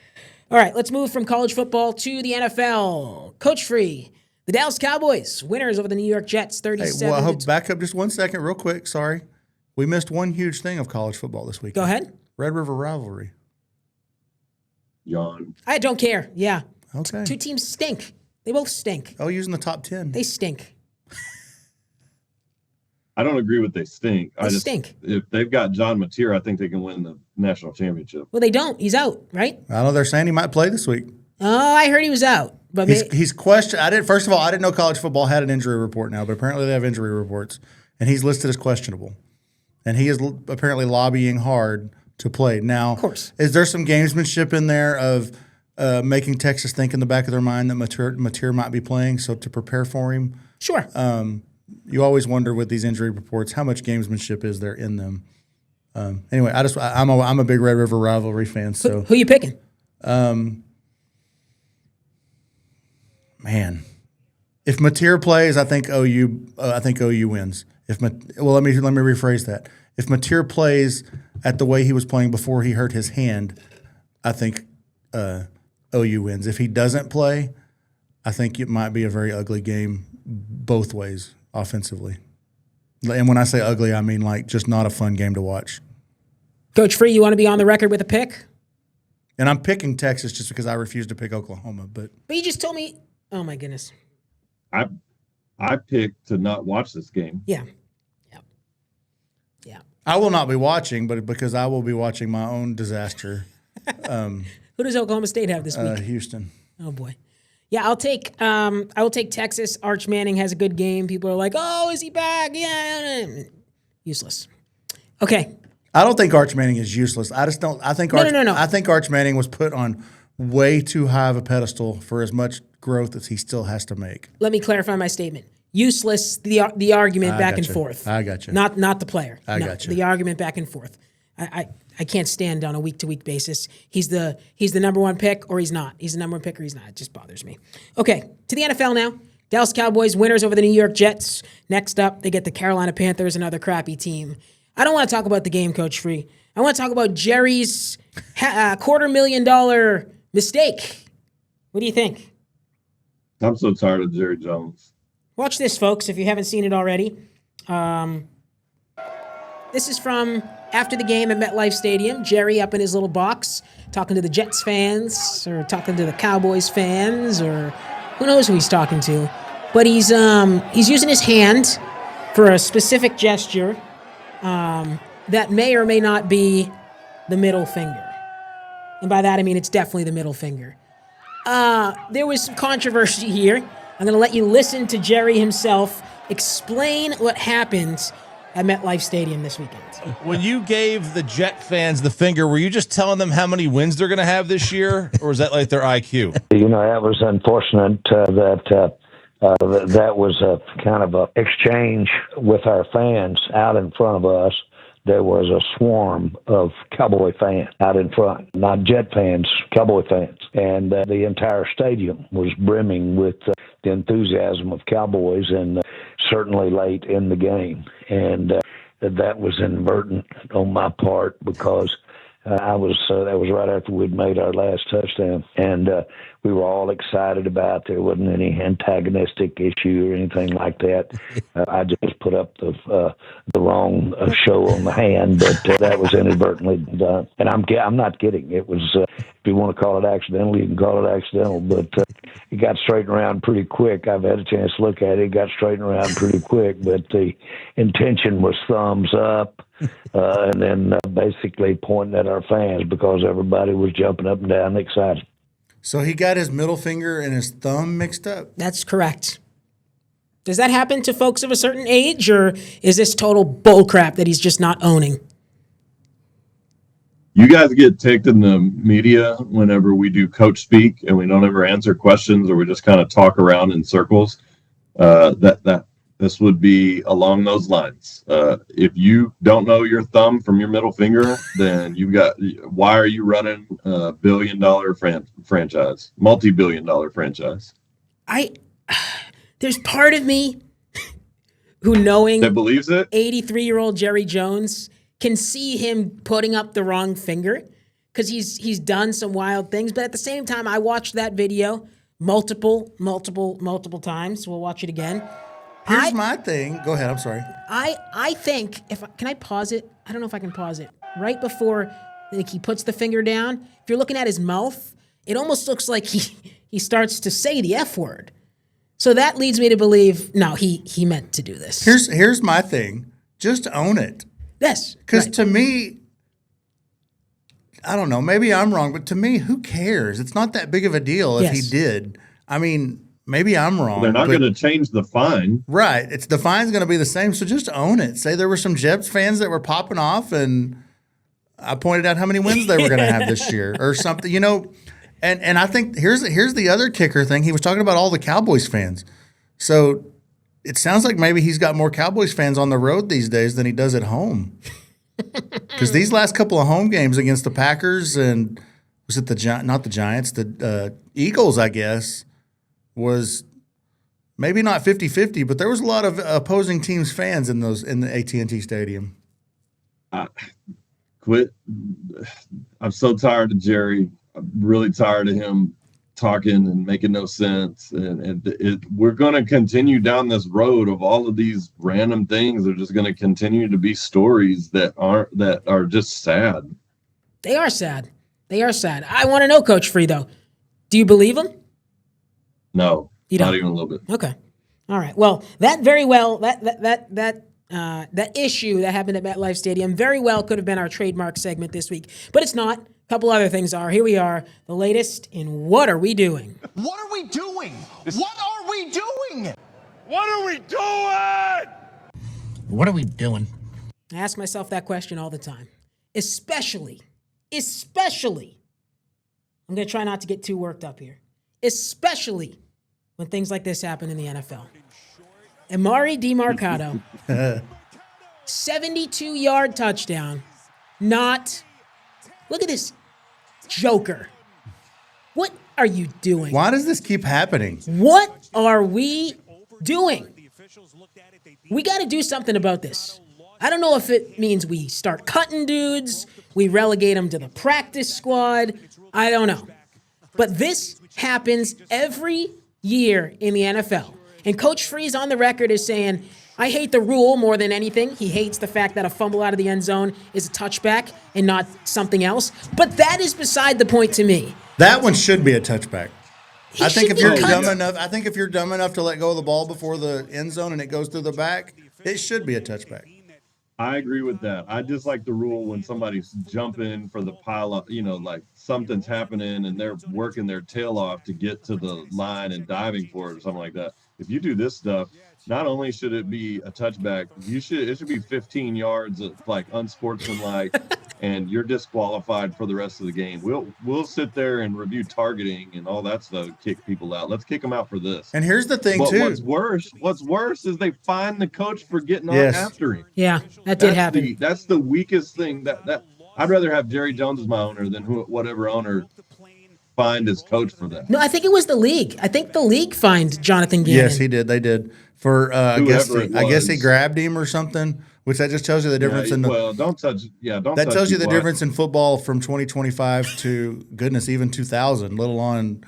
[SPEAKER 2] All right, let's move from college football to the NFL. Coach Free, the Dallas Cowboys, winners over the New York Jets, 37.
[SPEAKER 4] Hey, back up just 1 second real quick. Sorry. We missed one huge thing of college football this week.
[SPEAKER 2] Go ahead.
[SPEAKER 4] Red River rivalry.
[SPEAKER 3] Yawn.
[SPEAKER 2] I don't care. Yeah.
[SPEAKER 4] Okay.
[SPEAKER 2] Two teams stink. They both stink.
[SPEAKER 4] Oh, using the top 10.
[SPEAKER 2] They stink.
[SPEAKER 3] I don't agree with they stink.
[SPEAKER 2] They stink.
[SPEAKER 3] If they've got John Mateer, I think they can win the national championship.
[SPEAKER 2] Well, they don't. He's out, right?
[SPEAKER 4] I know they're saying he might play this week.
[SPEAKER 2] Oh, I heard he was out. But
[SPEAKER 4] he's questioned. First of all, I didn't know college football had an injury report now, but apparently they have injury reports, and he's listed as questionable. And he is apparently lobbying hard to play. Now,
[SPEAKER 2] of course,
[SPEAKER 4] is there some gamesmanship in there of making Texas think in the back of their mind that Mateer might be playing. So to prepare for him,
[SPEAKER 2] Sure.
[SPEAKER 4] you always wonder with these injury reports how much gamesmanship is there in them. Anyway, I'm a big Red River rivalry fan. So
[SPEAKER 2] Who you picking?
[SPEAKER 4] Man, if Mateer plays, I think OU wins. Let me rephrase that. If Mateer plays at the way he was playing before he hurt his hand, I think OU wins. If he doesn't play, I think it might be a very ugly game both ways offensively. And when I say ugly, I mean like just not a fun game to watch.
[SPEAKER 2] Coach Free, you want to be on the record with a pick?
[SPEAKER 4] And I'm picking Texas just because I refuse to pick Oklahoma. But
[SPEAKER 2] you just told me. Oh my goodness.
[SPEAKER 3] I picked to not watch this game.
[SPEAKER 2] Yeah.
[SPEAKER 4] I will not be watching, but because I will be watching my own disaster.
[SPEAKER 2] Who does Oklahoma State have this week?
[SPEAKER 4] Houston.
[SPEAKER 2] Oh boy. Yeah, I will take Texas. Arch Manning has a good game. People are like, "Oh, is he back?" Yeah. Useless. Okay.
[SPEAKER 4] I don't think Arch Manning is useless. I just don't. I think
[SPEAKER 2] No.
[SPEAKER 4] I think Arch Manning was put on way too high of a pedestal for as much growth as he still has to make.
[SPEAKER 2] Let me clarify my statement. Useless. The argument back and forth.
[SPEAKER 4] I got you.
[SPEAKER 2] Not the player.
[SPEAKER 4] I got you.
[SPEAKER 2] The argument back and forth. I can't stand on a week-to-week basis. He's the number one pick or he's not. He's the number one pick or he's not. It just bothers me. Okay, to the NFL now. Dallas Cowboys winners over the New York Jets. Next up, they get the Carolina Panthers, another crappy team. I don't want to talk about the game, Coach Free. I want to talk about Jerry's $250,000 mistake. What do you think?
[SPEAKER 3] I'm so tired of Jerry Jones.
[SPEAKER 2] Watch this, folks, if you haven't seen it already. This is from after the game at MetLife Stadium. Jerry up in his little box talking to the Jets fans or talking to the Cowboys fans or who knows who he's talking to. But he's using his hand for a specific gesture that may or may not be the middle finger. And by that, I mean it's definitely the middle finger. There was some controversy here. I'm going to let you listen to Jerry himself explain what happened at MetLife Stadium this weekend.
[SPEAKER 5] When you gave the Jet fans the finger, were you just telling them how many wins they're going to have this year, or was that like their IQ?
[SPEAKER 6] That was unfortunate that was a kind of a exchange with our fans out in front of us. There was a swarm of Cowboy fans out in front, not Jet fans, Cowboy fans. And the entire stadium was brimming with the enthusiasm of Cowboys, and certainly late in the game. And that was inadvertent on my part because that was right after we'd made our last touchdown. And we were all excited about. There wasn't any antagonistic issue or anything like that. I just put up the wrong show on the hand, but that was inadvertently done. And I'm not kidding. It was, if you want to call it accidental, you can call it accidental. But it got straightened around pretty quick. I've had a chance to look at it. It got straightened around pretty quick. But the intention was thumbs up. And then basically pointing at our fans because everybody was jumping up and down excited.
[SPEAKER 4] So he got his middle finger and his thumb mixed up?
[SPEAKER 2] That's correct. Does that happen to folks of a certain age, or is this total bullcrap that he's just not owning?
[SPEAKER 3] You guys get ticked in the media whenever we do coach speak and we don't ever answer questions or we just kind of talk around in circles. This would be along those lines. If you don't know your thumb from your middle finger, then why are you running a billion-dollar franchise, multi-billion-dollar franchise?
[SPEAKER 2] There's part of me who, knowing
[SPEAKER 3] that believes it,
[SPEAKER 2] 83-year-old Jerry Jones, can see him putting up the wrong finger because he's done some wild things. But at the same time, I watched that video multiple times. We'll watch it again.
[SPEAKER 4] Here's my thing. Go ahead. I'm sorry.
[SPEAKER 2] I think can I pause it? I don't know if I can pause it. Right before he puts the finger down, if you're looking at his mouth, it almost looks like he starts to say the F word. So that leads me to believe, no, he meant to do this.
[SPEAKER 4] Here's my thing. Just own it.
[SPEAKER 2] Yes.
[SPEAKER 4] Because
[SPEAKER 2] right.
[SPEAKER 4] To me, I don't know, maybe I'm wrong, but to me, who cares? It's not that big of a deal if he did. I mean, maybe I'm wrong.
[SPEAKER 3] They're not going to change the fine.
[SPEAKER 4] Right. The fine's going to be the same, so just own it. Say there were some Jets fans that were popping off, and I pointed out how many wins they were going to have this year or something. And I think here's the other kicker thing. He was talking about all the Cowboys fans. So it sounds like maybe he's got more Cowboys fans on the road these days than he does at home. Because these last couple of home games against the Packers and was it not the Giants, the Eagles, I guess, was maybe not 50-50, but there was a lot of opposing teams' fans in the AT&T Stadium.
[SPEAKER 3] Quit. I'm so tired of Jerry. I'm really tired of him talking and making no sense. And we're going to continue down this road of all of these random things. They're just going to continue to be stories that are just sad.
[SPEAKER 2] They are sad. They are sad. I want to know, Coach Free, though. Do you believe him?
[SPEAKER 3] No,
[SPEAKER 2] You don't?
[SPEAKER 3] not even a little bit.
[SPEAKER 2] Okay. All right. Well, that issue that happened at MetLife Stadium very well could have been our trademark segment this week, but it's not. A couple other things are. Here we are, the latest in What Are We Doing?
[SPEAKER 7] What are we doing? What are we doing?
[SPEAKER 1] What are we doing?
[SPEAKER 8] What are we doing?
[SPEAKER 2] I ask myself that question all the time, especially, I'm going to try not to get too worked up here, especially when things like this happen in the NFL. Amari DiMarcado, 72-yard touchdown, look at this joker. What are you doing?
[SPEAKER 4] Why does this keep happening?
[SPEAKER 2] What are we doing? We got to do something about this. I don't know if it means we start cutting dudes, we relegate them to the practice squad. I don't know. But this happens every year in the NFL. And Coach Freeze on the record is saying, I hate the rule more than anything. He hates the fact that a fumble out of the end zone is a touchback and not something else. But that is beside the point to me.
[SPEAKER 4] That one should be a touchback. I think if you're
[SPEAKER 2] cut.
[SPEAKER 4] dumb enough to let go of the ball before the end zone and it goes through the back, it should be a touchback.
[SPEAKER 3] I agree with that. I just like the rule when somebody's jumping for the pile up, like something's happening and they're working their tail off to get to the line and diving for it or something like that. If you do this stuff, not only should it be a touchback, it should be 15 yards of like unsportsmanlike, and you're disqualified for the rest of the game. We'll sit there and review targeting and all that stuff, kick people out. Let's kick them out for this.
[SPEAKER 4] And here's the thing too.
[SPEAKER 3] What's worse is they fine the coach for getting
[SPEAKER 4] Yes.
[SPEAKER 3] on after him.
[SPEAKER 2] Yeah, that did happen.
[SPEAKER 3] That's the weakest thing. That I'd rather have Jerry Jones as my owner than whatever owner fined his coach for that.
[SPEAKER 2] No, I think it was the league. I think the league fined Jonathan Gannon.
[SPEAKER 4] Yes, he did. They did. For I guess he
[SPEAKER 3] was.
[SPEAKER 4] grabbed him or something, which that just tells you the difference in the.
[SPEAKER 3] Well, don't touch. Yeah, don't.
[SPEAKER 4] That
[SPEAKER 3] touch
[SPEAKER 4] tells you the
[SPEAKER 3] what?
[SPEAKER 4] difference in football from 2025 to goodness, even 2000. Let alone.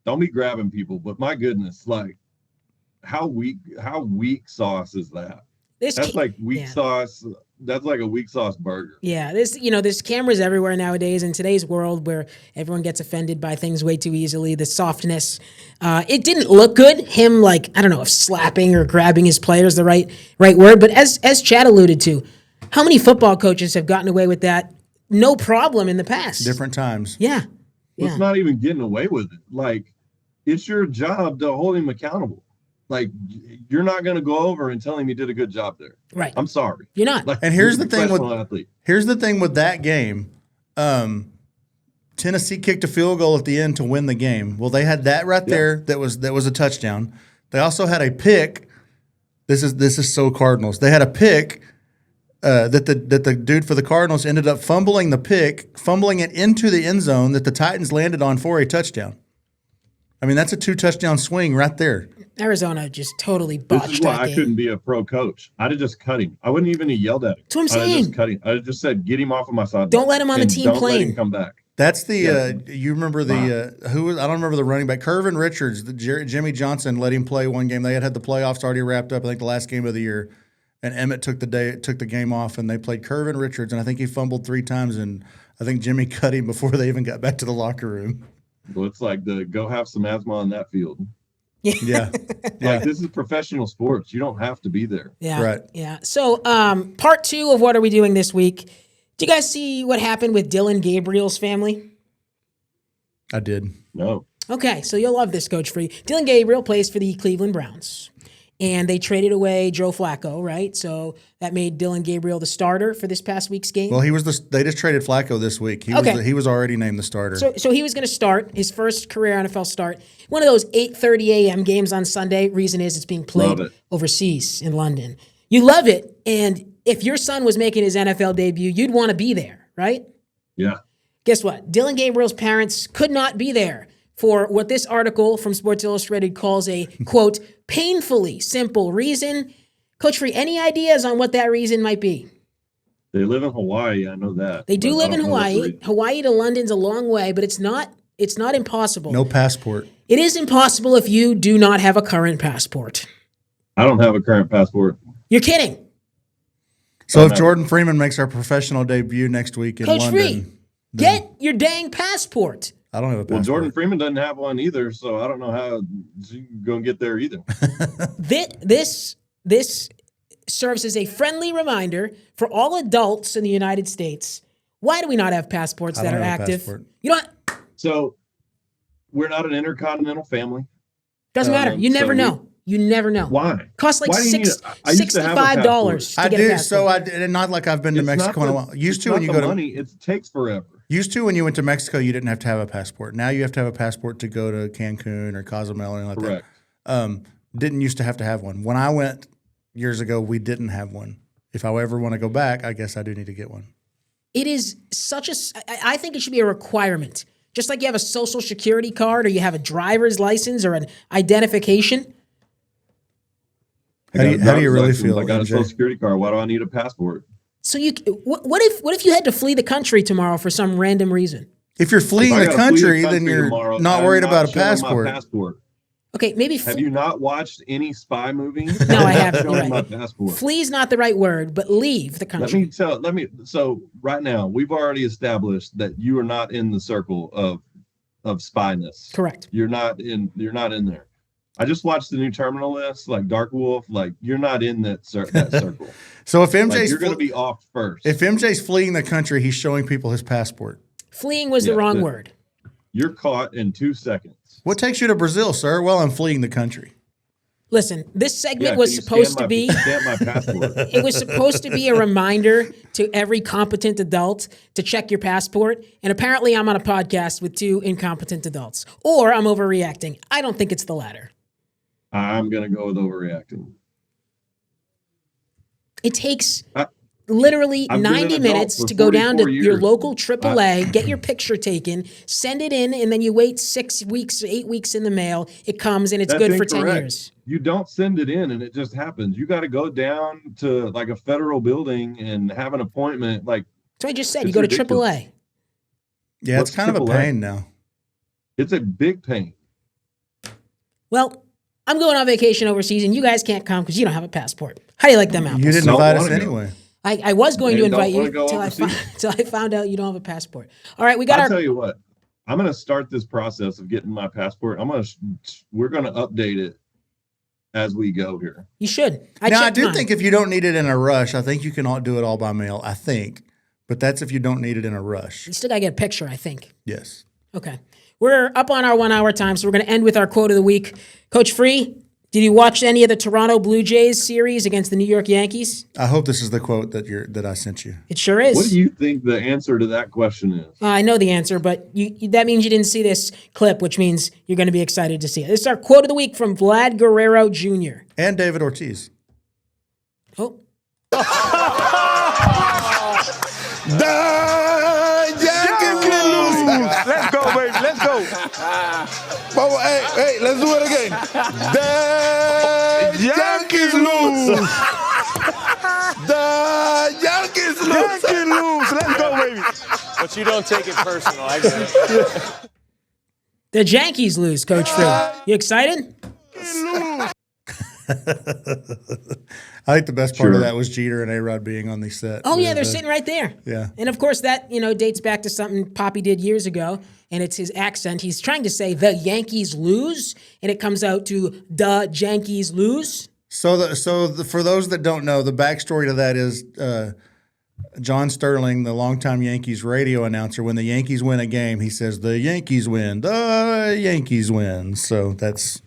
[SPEAKER 3] Don't be grabbing people, but my goodness, like how weak sauce is that? That's like weak sauce. That's like a weak sauce burger.
[SPEAKER 2] Yeah, there's cameras everywhere nowadays in today's world where everyone gets offended by things way too easily. The softness, it didn't look good. Him, like, I don't know if slapping or grabbing his player is the right word, but as Chad alluded to, how many football coaches have gotten away with that? No problem in the past.
[SPEAKER 4] Different times.
[SPEAKER 2] Yeah.
[SPEAKER 3] It's not even getting away with it. Like, it's your job to hold him accountable. Like, you're not going to go over and tell him you did a good job there.
[SPEAKER 2] Right.
[SPEAKER 3] I'm sorry.
[SPEAKER 2] You're not.
[SPEAKER 3] Like,
[SPEAKER 4] And here's the
[SPEAKER 3] athlete.
[SPEAKER 4] thing with that game. Tennessee kicked a field goal at the end to win the game. Well, they had that right there. That was a touchdown. They also had a pick. This is so Cardinals. They had a pick that the dude for the Cardinals ended up fumbling it into the end zone that the Titans landed on for a touchdown. I mean, that's a 2-touchdown swing right there.
[SPEAKER 2] Arizona just totally botched
[SPEAKER 3] This is why
[SPEAKER 2] that
[SPEAKER 3] I
[SPEAKER 2] game.
[SPEAKER 3] couldn't be a pro coach. I'd have just cut him. I wouldn't even have yelled at him.
[SPEAKER 2] That's what I'm
[SPEAKER 3] I'd have
[SPEAKER 2] saying.
[SPEAKER 3] just cut him. I'd have just said, get him off of my side.
[SPEAKER 2] Don't let him on the team
[SPEAKER 3] don't
[SPEAKER 2] plane.
[SPEAKER 3] Let him come back.
[SPEAKER 4] That's the you remember the I don't remember the running back, Curvin Richards. Jimmy Johnson let him play one game. They had the playoffs already wrapped up. I think the last game of the year, and Emmett took the game off, and they played Curvin Richards, and I think he fumbled 3 times, and I think Jimmy cut him before they even got back to the locker room.
[SPEAKER 3] Well, it's like go have some asthma on that field.
[SPEAKER 4] Yeah.
[SPEAKER 3] Like, this is professional sports. You don't have to be there.
[SPEAKER 2] Yeah.
[SPEAKER 4] Right.
[SPEAKER 2] Yeah. So, part 2 of What Are We Doing this week? Do you guys see what happened with Dylan Gabriel's family?
[SPEAKER 4] I did.
[SPEAKER 3] No.
[SPEAKER 2] Okay, so you'll love this, Coach Free. Dylan Gabriel plays for the Cleveland Browns. and they traded away Joe Flacco, right? So that made Dylan Gabriel the starter for this past week's game.
[SPEAKER 4] Well, they just traded Flacco this week. He was already named the starter.
[SPEAKER 2] So he was going to start his first career NFL start. One of those 8:30 a.m. games on Sunday. Reason is it's being played overseas in London. You love it, and if your son was making his NFL debut, you'd want to be there, right?
[SPEAKER 3] Yeah.
[SPEAKER 2] Guess what? Dylan Gabriel's parents could not be there for what this article from Sports Illustrated calls a, quote, painfully simple reason. Coach Free, any ideas on what that reason might be?
[SPEAKER 3] They live in Hawaii. I know that.
[SPEAKER 2] They do live in Hawaii. Hawaii to London's a long way, but it's not impossible.
[SPEAKER 4] No passport.
[SPEAKER 2] It is impossible if you do not have a current passport.
[SPEAKER 3] I don't have a current passport.
[SPEAKER 2] You're kidding.
[SPEAKER 4] So if Jordan Freeman makes our professional debut next week in
[SPEAKER 2] Coach
[SPEAKER 4] London.
[SPEAKER 2] Free, get your dang passport.
[SPEAKER 4] I don't have a passport.
[SPEAKER 3] Well, Jordan Freeman doesn't have one either, so I don't know how you're going to get there either.
[SPEAKER 2] This serves as a friendly reminder for all adults in the United States. Why do we not have passports that are active? You know what?
[SPEAKER 3] So we're not an intercontinental family.
[SPEAKER 2] Doesn't matter. You never know. You never know.
[SPEAKER 3] Why?
[SPEAKER 2] Costs like
[SPEAKER 3] Why do you need
[SPEAKER 2] $65 to get a passport.
[SPEAKER 4] So and not like I've been to Mexico in a while. Used to when you go to
[SPEAKER 3] money, it takes forever.
[SPEAKER 4] Used to when you went to Mexico, you didn't have to have a passport. Now you have to have a passport to go to Cancun or Cozumel or anything like that. Didn't used to have one. When I went years ago, we didn't have one. If I ever want to go back, I guess I do need to get one.
[SPEAKER 2] It is I think it should be a requirement. Just like you have a social security card or you have a driver's license or an identification.
[SPEAKER 4] How do you really feel?
[SPEAKER 3] I got a social security card. Why do I need a passport?
[SPEAKER 2] So what if you had to flee the country tomorrow for some random reason?
[SPEAKER 4] If you're fleeing the country, then you're not worried about a passport.
[SPEAKER 2] Okay, maybe.
[SPEAKER 3] Have you not watched any spy movie?
[SPEAKER 2] No, I haven't.
[SPEAKER 3] Showing my passport.
[SPEAKER 2] Flee is not the right word, but leave the country.
[SPEAKER 3] So right now we've already established that you are not in the circle of spyness.
[SPEAKER 2] Correct.
[SPEAKER 3] You're not in there. I just watched the new Terminal List, like Dark Wolf. Like you're not in that circle.
[SPEAKER 4] So if MJ's
[SPEAKER 3] you're going to be off first.
[SPEAKER 4] If MJ's fleeing the country, he's showing people his passport.
[SPEAKER 2] Fleeing was the wrong word.
[SPEAKER 3] You're caught in 2 seconds.
[SPEAKER 4] What takes you to Brazil, sir? Well, I'm fleeing the country.
[SPEAKER 2] Listen, this segment was supposed to be. It was supposed to be a reminder to every competent adult to check your passport. And apparently, I'm on a podcast with 2 incompetent adults, or I'm overreacting. I don't think it's the latter.
[SPEAKER 3] I'm going to go with overreacting.
[SPEAKER 2] It takes literally 90 minutes to go down to your local AAA, get your picture taken, send it in, and then you wait 6 weeks, 8 weeks in the mail. It comes and it's good for 10 years.
[SPEAKER 3] You don't send it in and it just happens. You got to go down to like a federal building and have an appointment. Like
[SPEAKER 2] so I just said, you go to AAA.
[SPEAKER 4] Yeah, it's kind of a pain now.
[SPEAKER 3] It's a big pain.
[SPEAKER 2] Well, I'm going on vacation overseas, and you guys can't come because you don't have a passport. How do you like them apples?
[SPEAKER 4] You didn't invite us anyway.
[SPEAKER 2] I was going to invite you till I found out you don't have a passport. All right, I'll
[SPEAKER 3] tell you what. I'm going to start this process of getting my passport. We're going to update it as we go here.
[SPEAKER 2] You should.
[SPEAKER 4] I do think if you don't need it in a rush, I think you can do it all by mail. I think, but that's if you don't need it in a rush.
[SPEAKER 2] You still got to get a picture, I think.
[SPEAKER 4] Yes.
[SPEAKER 2] Okay. We're up on our 1 hour time, so we're going to end with our quote of the week. Coach Free, did you watch any of the Toronto Blue Jays series against the New York Yankees?
[SPEAKER 4] I hope this is the quote that I sent you.
[SPEAKER 2] It sure is.
[SPEAKER 3] What do you think the answer to that question is?
[SPEAKER 2] I know the answer, but that means you didn't see this clip, which means you're going to be excited to see it. This is our quote of the week from Vlad Guerrero Jr.
[SPEAKER 4] And David Ortiz.
[SPEAKER 2] Oh.
[SPEAKER 9] Let's go, baby. Let's go. Hey, let's do it again. The Yankees lose. The Yankees lose. Yankees lose. Let's go, baby.
[SPEAKER 10] But you don't take it personal. I get it.
[SPEAKER 2] The Yankees lose, Coach Free. You excited?
[SPEAKER 4] I think the best part of that was Jeter and A-Rod being on the set.
[SPEAKER 2] Oh, yeah, they're sitting right there.
[SPEAKER 4] Yeah.
[SPEAKER 2] And, of course, that, dates back to something Poppy did years ago, and it's his accent. He's trying to say the Yankees lose, and it comes out to the Yankees lose.
[SPEAKER 4] So for those that don't know, the backstory to that is John Sterling, the longtime Yankees radio announcer, when the Yankees win a game, he says, the Yankees win, the Yankees win. So that's...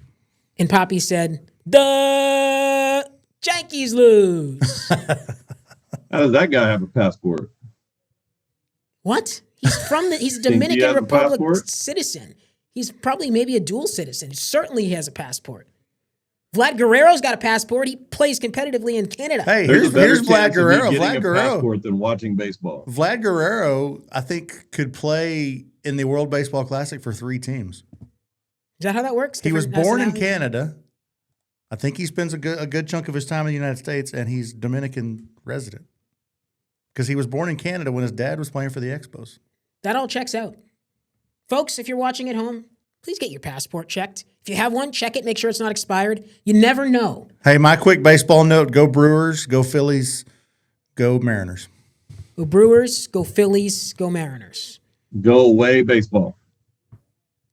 [SPEAKER 2] And Poppy said, the Yankees lose.
[SPEAKER 3] How does that guy have a passport?
[SPEAKER 2] What? He's a
[SPEAKER 3] he
[SPEAKER 2] Dominican
[SPEAKER 3] has a
[SPEAKER 2] Republic
[SPEAKER 3] passport?
[SPEAKER 2] citizen. He's probably maybe a dual citizen. Certainly he has a passport. Vlad Guerrero's got a passport. He plays competitively in Canada.
[SPEAKER 4] Hey,
[SPEAKER 3] There's
[SPEAKER 4] here's
[SPEAKER 3] a better
[SPEAKER 4] Vlad
[SPEAKER 3] chance of you
[SPEAKER 4] Guerrero.
[SPEAKER 3] getting
[SPEAKER 4] Vlad
[SPEAKER 3] a
[SPEAKER 4] Guerrero.
[SPEAKER 3] passport than watching baseball.
[SPEAKER 4] Vlad Guerrero, I think, could play in the World Baseball Classic for 3 teams.
[SPEAKER 2] Is that how that works?
[SPEAKER 4] He was
[SPEAKER 2] Different
[SPEAKER 4] born in
[SPEAKER 2] nationalities?
[SPEAKER 4] Canada. I think he spends a good chunk of his time in the United States, and he's Dominican resident because he was born in Canada when his dad was playing for the Expos.
[SPEAKER 2] That all checks out. Folks, if you're watching at home, please get your passport checked. If you have one, check it. Make sure it's not expired. You never know.
[SPEAKER 4] Hey, my quick baseball note: go Brewers, go Phillies, go Mariners.
[SPEAKER 2] Go Brewers, go Phillies, go Mariners.
[SPEAKER 3] Go away baseball.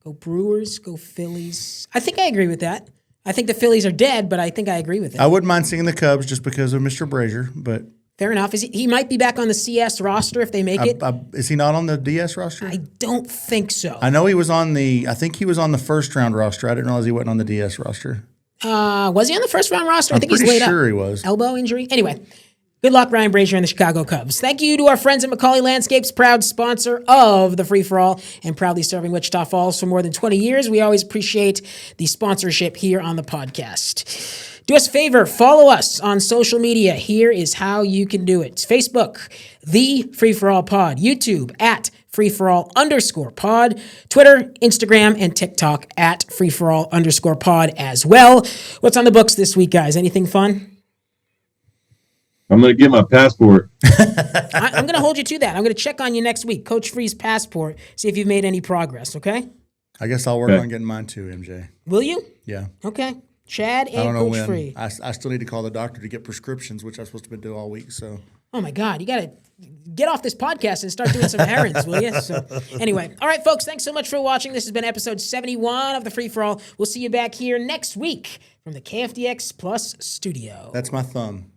[SPEAKER 2] Go Brewers, go Phillies. I think I agree with that. I think the Phillies are dead, but I think I agree with it.
[SPEAKER 4] I wouldn't mind seeing the Cubs just because of Mr. Brazier, but
[SPEAKER 2] Fair enough. He might be back on the CS roster if they make it.
[SPEAKER 4] Is he not on the DS roster?
[SPEAKER 2] I don't think so.
[SPEAKER 4] I know he was on the. I think he was on the first round roster. I didn't realize he wasn't on the DS roster.
[SPEAKER 2] Was he on the first round roster? I think he's
[SPEAKER 4] pretty
[SPEAKER 2] laid up.
[SPEAKER 4] sure he was.
[SPEAKER 2] Elbow injury. Anyway, good luck, Ryan Brazier and the Chicago Cubs. Thank you to our friends at Macaulay Landscapes, proud sponsor of the Free for All and proudly serving Wichita Falls for more than 20 years. We always appreciate the sponsorship here on the podcast. Do us a favor, follow us on social media. Here is how you can do it. Facebook, The Free for All Pod. YouTube, at @freeforall_pod. Twitter, Instagram, and TikTok, at @freeforall_pod as well. What's on the books this week, guys? Anything fun?
[SPEAKER 3] I'm going to get my passport.
[SPEAKER 2] I'm going to hold you to that. I'm going to check on you next week. Coach Free's passport, see if you've made any progress, okay?
[SPEAKER 4] I guess I'll work on getting mine too, MJ.
[SPEAKER 2] Will you?
[SPEAKER 4] Yeah.
[SPEAKER 2] Okay. Chad
[SPEAKER 4] I don't
[SPEAKER 2] and
[SPEAKER 4] know
[SPEAKER 2] Coach
[SPEAKER 4] when.
[SPEAKER 2] Free.
[SPEAKER 4] I still need to call the doctor to get prescriptions, which I'm supposed to be doing all week. So.
[SPEAKER 2] Oh my God, you got to get off this podcast and start doing some errands, will you? So, anyway, all right, folks, thanks so much for watching. This has been episode 71 of the Free for All. We'll see you back here next week from the KFDX Plus studio.
[SPEAKER 4] That's my thumb.